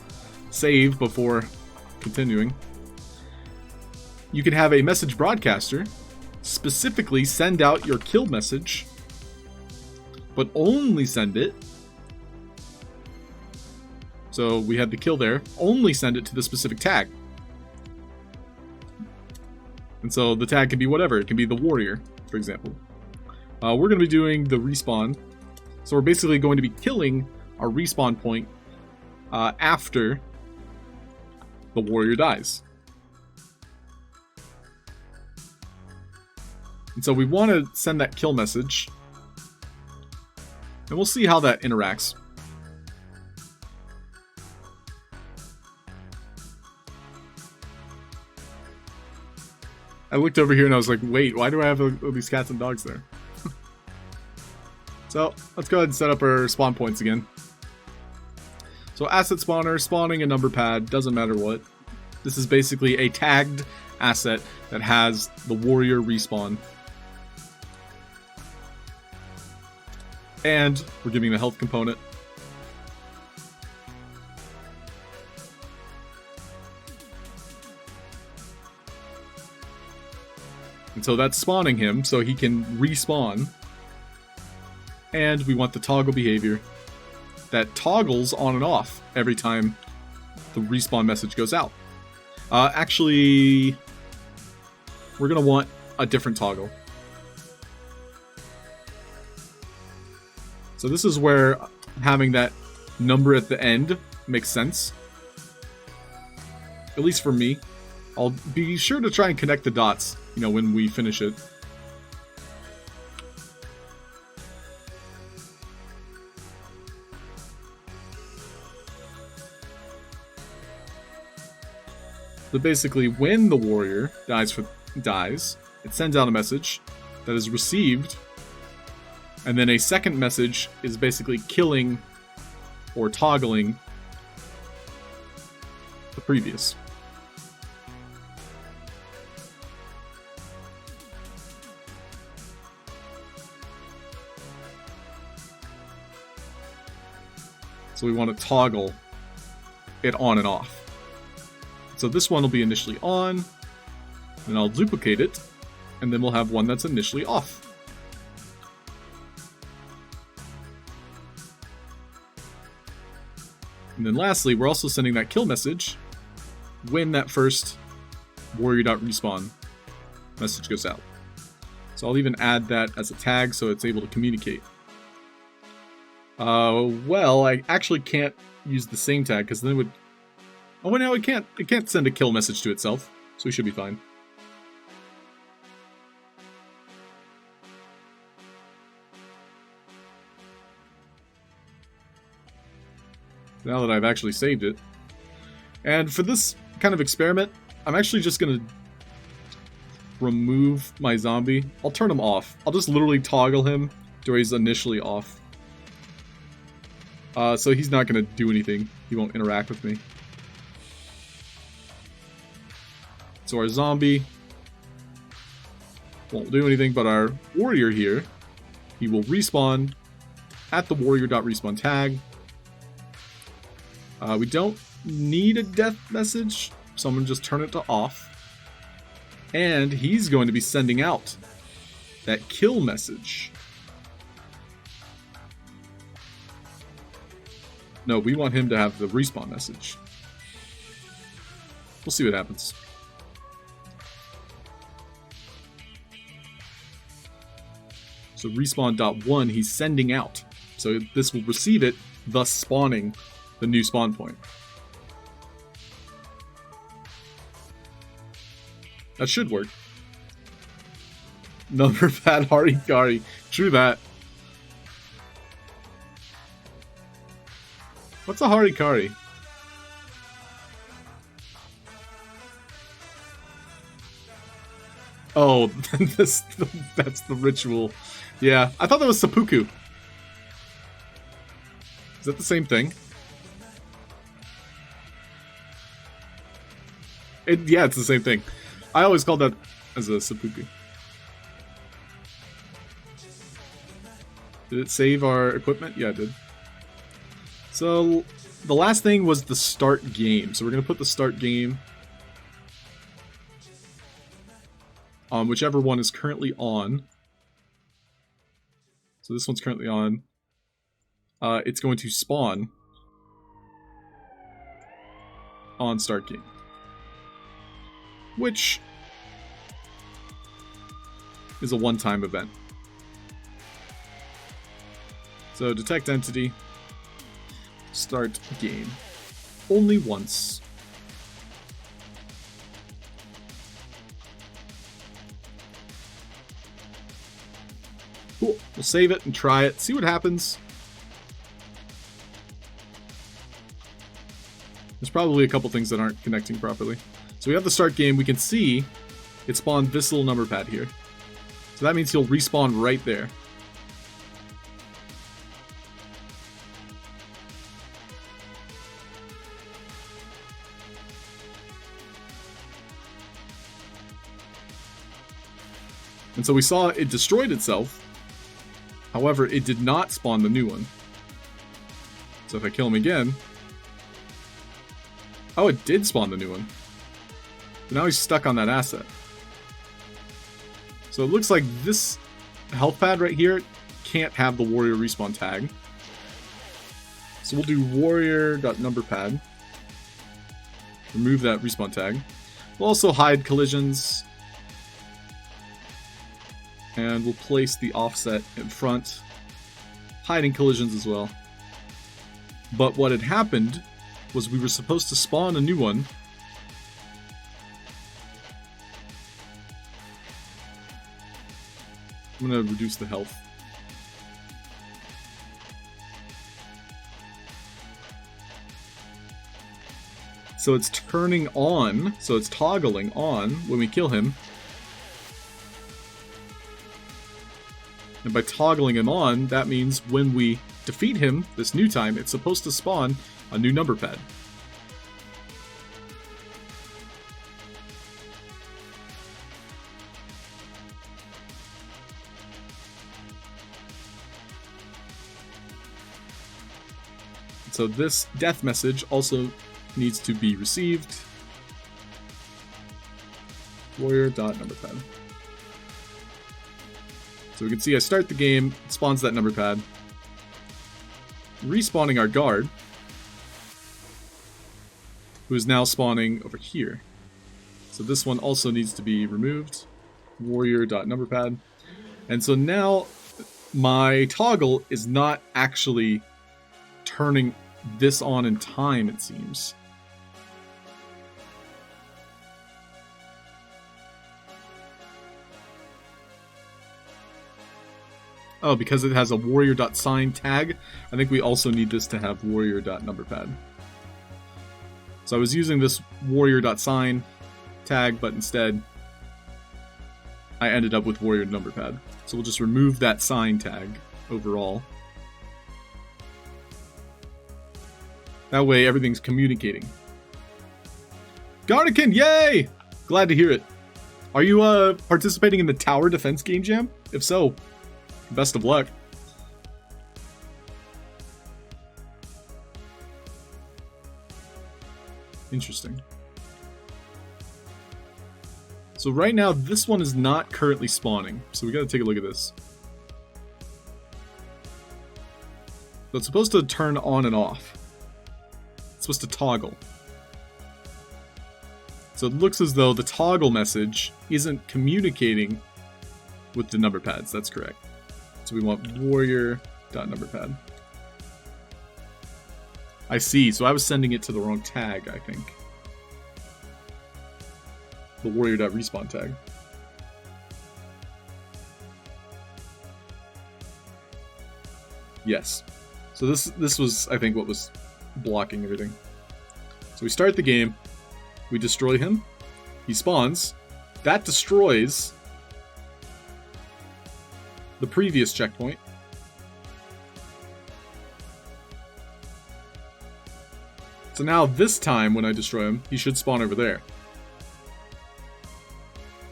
save before continuing. You can have a message broadcaster specifically send out your kill message, but only send it. So we had the kill there. Only send it to the specific tag. And so the tag can be whatever. It can be the warrior, for example. We're going to be doing the respawn. So we're basically going to be killing our respawn point after the warrior dies. And so we want to send that kill message. And we'll see how that interacts. I looked over here and I was like, wait, why do I have all these cats and dogs there? So let's go ahead and set up our spawn points again. So asset spawner, spawning a number pad, doesn't matter what. This is basically a tagged asset that has the warrior respawn. And we're giving the health component. And so that's spawning him so he can respawn. And we want the toggle behavior that toggles on and off every time the respawn message goes out. Actually, we're going to want a different toggle. So this is where having that number at the end makes sense. At least for me. I'll be sure to try and connect the dots, you know, when we finish it. So basically, when the warrior dies, it sends out a message that is received. And then a second message is basically killing or toggling the previous. So we want to toggle it on and off. So this one will be initially on, and I'll duplicate it, and then we'll have one that's initially off. And then lastly, we're also sending that kill message when that first warrior.respawn message goes out. So I'll even add that as a tag so it's able to communicate. Well, I actually can't use the same tag because then it would... Oh, wait, no, it can't. It can't send a kill message to itself, so we should be fine. Now that I've actually saved it. And for this kind of experiment, I'm actually just going to remove my zombie. I'll turn him off. I'll just literally toggle him to where he's initially off. So he's not going to do anything. He won't interact with me. So our zombie won't do anything, but our warrior here, he will respawn at the warrior.respawn tag. We don't need a death message, so I'm going to just turn it to off. And he's going to be sending out that kill message. No, we want him to have the respawn message. We'll see what happens. So respawn.1 he's sending out. So this will receive it, thus spawning the new spawn point. That should work. Number pad Harikari. True that. What's a Harikari? Oh, that's the ritual. Yeah, I thought that was seppuku. Is that the same thing? Yeah, it's the same thing. I always called that as a seppuku. Did it save our equipment? Yeah, it did. So, the last thing was the start game. So we're going to put the start game on whichever one is currently on. So this one's currently on. It's going to spawn on start game, which is a one-time event. So detect entity, start game, only once. Cool. We'll save it and try it. See what happens. There's probably a couple things that aren't connecting properly. So we have the start game. We can see it spawned this little number pad here. So that means he'll respawn right there. And so we saw it destroyed itself. However, it did not spawn the new one. So if I kill him again... Oh, it did spawn the new one. But now he's stuck on that asset. So it looks like this health pad right here can't have the warrior respawn tag. So we'll do warrior.numberPad. Remove that respawn tag. We'll also hide collisions. And we'll place the offset in front, hiding collisions as well. But what had happened was we were supposed to spawn a new one. I'm going to reduce the health. So it's turning on, so it's toggling on when we kill him. And by toggling him on, that means when we defeat him this new time, it's supposed to spawn a new number pad. So this death message also needs to be received. Warrior.numberPad. So we can see I start the game, it spawns that number pad. Respawning our guard, who is now spawning over here. So this one also needs to be removed. Warrior.numberPad. And so now my toggle is not actually turning this on in time, it seems. Oh, because it has a warrior.sign tag, I think we also need this to have warrior.numberPad. So I was using this warrior.sign tag, but instead I ended up with warrior.numberPad. So we'll just remove that sign tag overall. That way everything's communicating. Garnican, yay! Glad to hear it. Are you participating in the Tower Defense Game Jam? If so, best of luck. Interesting. So right now, this one is not currently spawning. So we gotta take a look at this. So it's supposed to turn on and off. It's supposed to toggle. So it looks as though the toggle message isn't communicating with the number pads. That's correct. So we want warrior.numberpad. I see. So I was sending it to the wrong tag, I think. The warrior.respawn tag. Yes. So this was, I think, what was blocking everything. So we start the game. We destroy him. He spawns. That destroys the previous checkpoint. So now this time when I destroy him, he should spawn over there.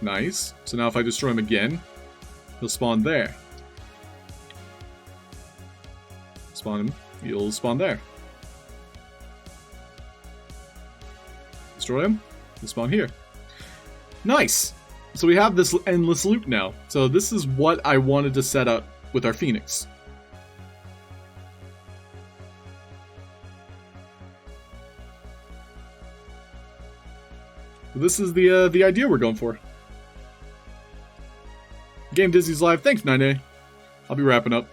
Nice. So now if I destroy him again, he'll spawn there. Spawn him. He'll spawn there. Destroy him. He'll spawn here. Nice. So we have this endless loop now. So this is what I wanted to set up with our Phoenix. This is the idea we're going for. Game Disney's live. Thanks, 9A. I'll be wrapping up.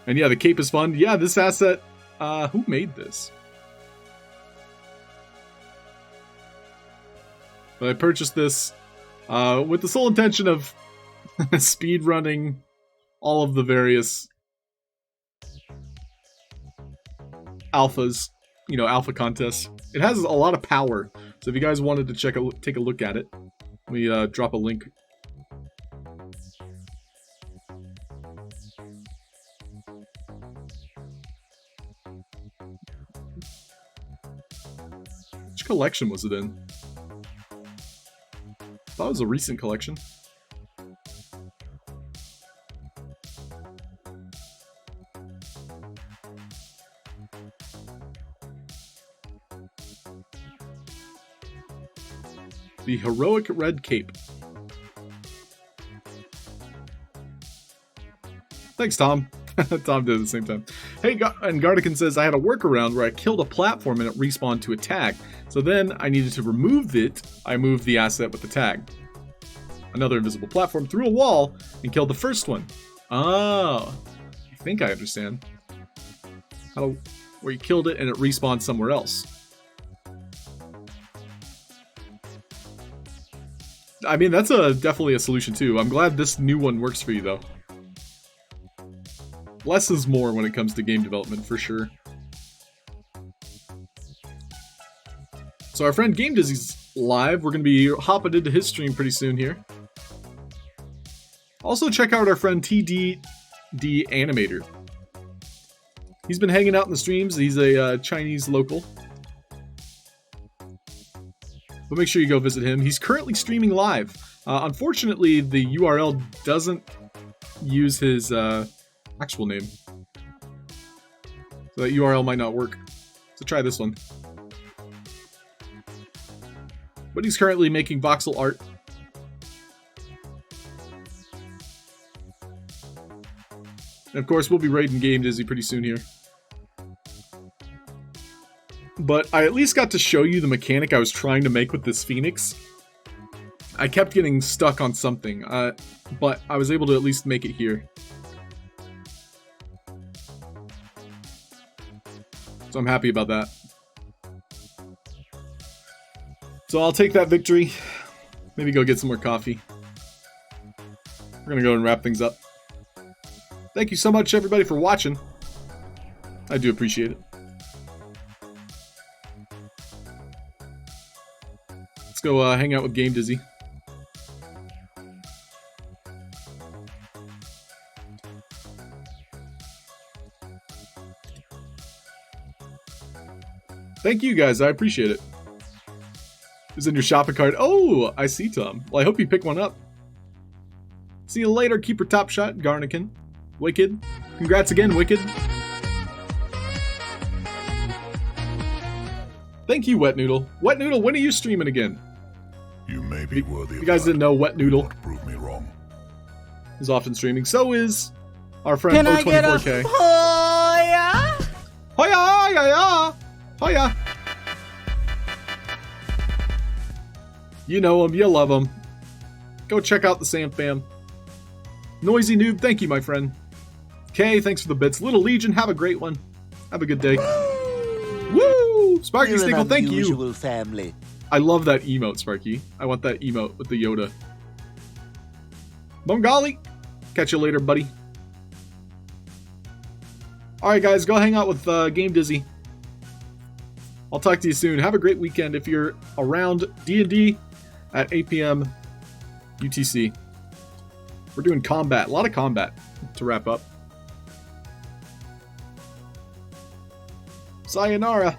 And yeah, the cape is fun. Yeah, this asset. Who made this? But I purchased this with the sole intention of speed running all of the various alphas, alpha contests. It has a lot of power, so if you guys wanted to take a look at it, let me drop a link. Which collection was it in? I thought it was a recent collection. The heroic red cape. Thanks, Tom. Tom did at the same time. Hey, and Gardican says, I had a workaround where I killed a platform and it respawned to a tag. So then I needed to remove it. I moved the asset with the tag. Another invisible platform through a wall and killed the first one. Oh, I think I understand. Where you killed it and it respawned somewhere else. I mean, that's definitely a solution too. I'm glad this new one works for you though. Less is more when it comes to game development, for sure. So our friend Game Dizzy's live. We're going to be hopping into his stream pretty soon here. Also check out our friend TDD Animator. He's been hanging out in the streams. He's a Chinese local. But make sure you go visit him. He's currently streaming live. Unfortunately, the URL doesn't use his actual name. So that URL might not work. So try this one. But he's currently making voxel art. And of course, we'll be raiding Game Dizzy pretty soon here. But I at least got to show you the mechanic I was trying to make with this Phoenix. I kept getting stuck on something, but I was able to at least make it here. So I'm happy about that. So I'll take that victory. Maybe go get some more coffee. We're gonna go and wrap things up. Thank you so much, everybody, for watching. I do appreciate it. Let's go hang out with Game Dizzy. Thank you guys, I appreciate it. It's in your shopping cart. Oh, I see, Tom. Well, I hope you pick one up. See you later, Keeper Top Shot, Garnican. Wicked. Congrats again, Wicked. Thank you, Wet Noodle. Wet Noodle, when are you streaming again? You may be worthy. You guys didn't know Wet Noodle prove me wrong. is often streaming. So is our friend O24K. Hoya? Hoya, hoya, hoya. You know him, you love him. Go check out the Sam Fam. Noisy Noob, thank you, my friend. Kay, thanks for the bits. Little Legion, have a great one. Have a good day. Woo! Sparky Stickle, thank you. Family. I love that emote, Sparky. I want that emote with the Yoda. Bengali, catch you later, buddy. Alright, guys, go hang out with Game Dizzy. I'll talk to you soon. Have a great weekend if you're around D&D at 8 p.m. UTC. We're doing combat. A lot of combat to wrap up. Sayonara.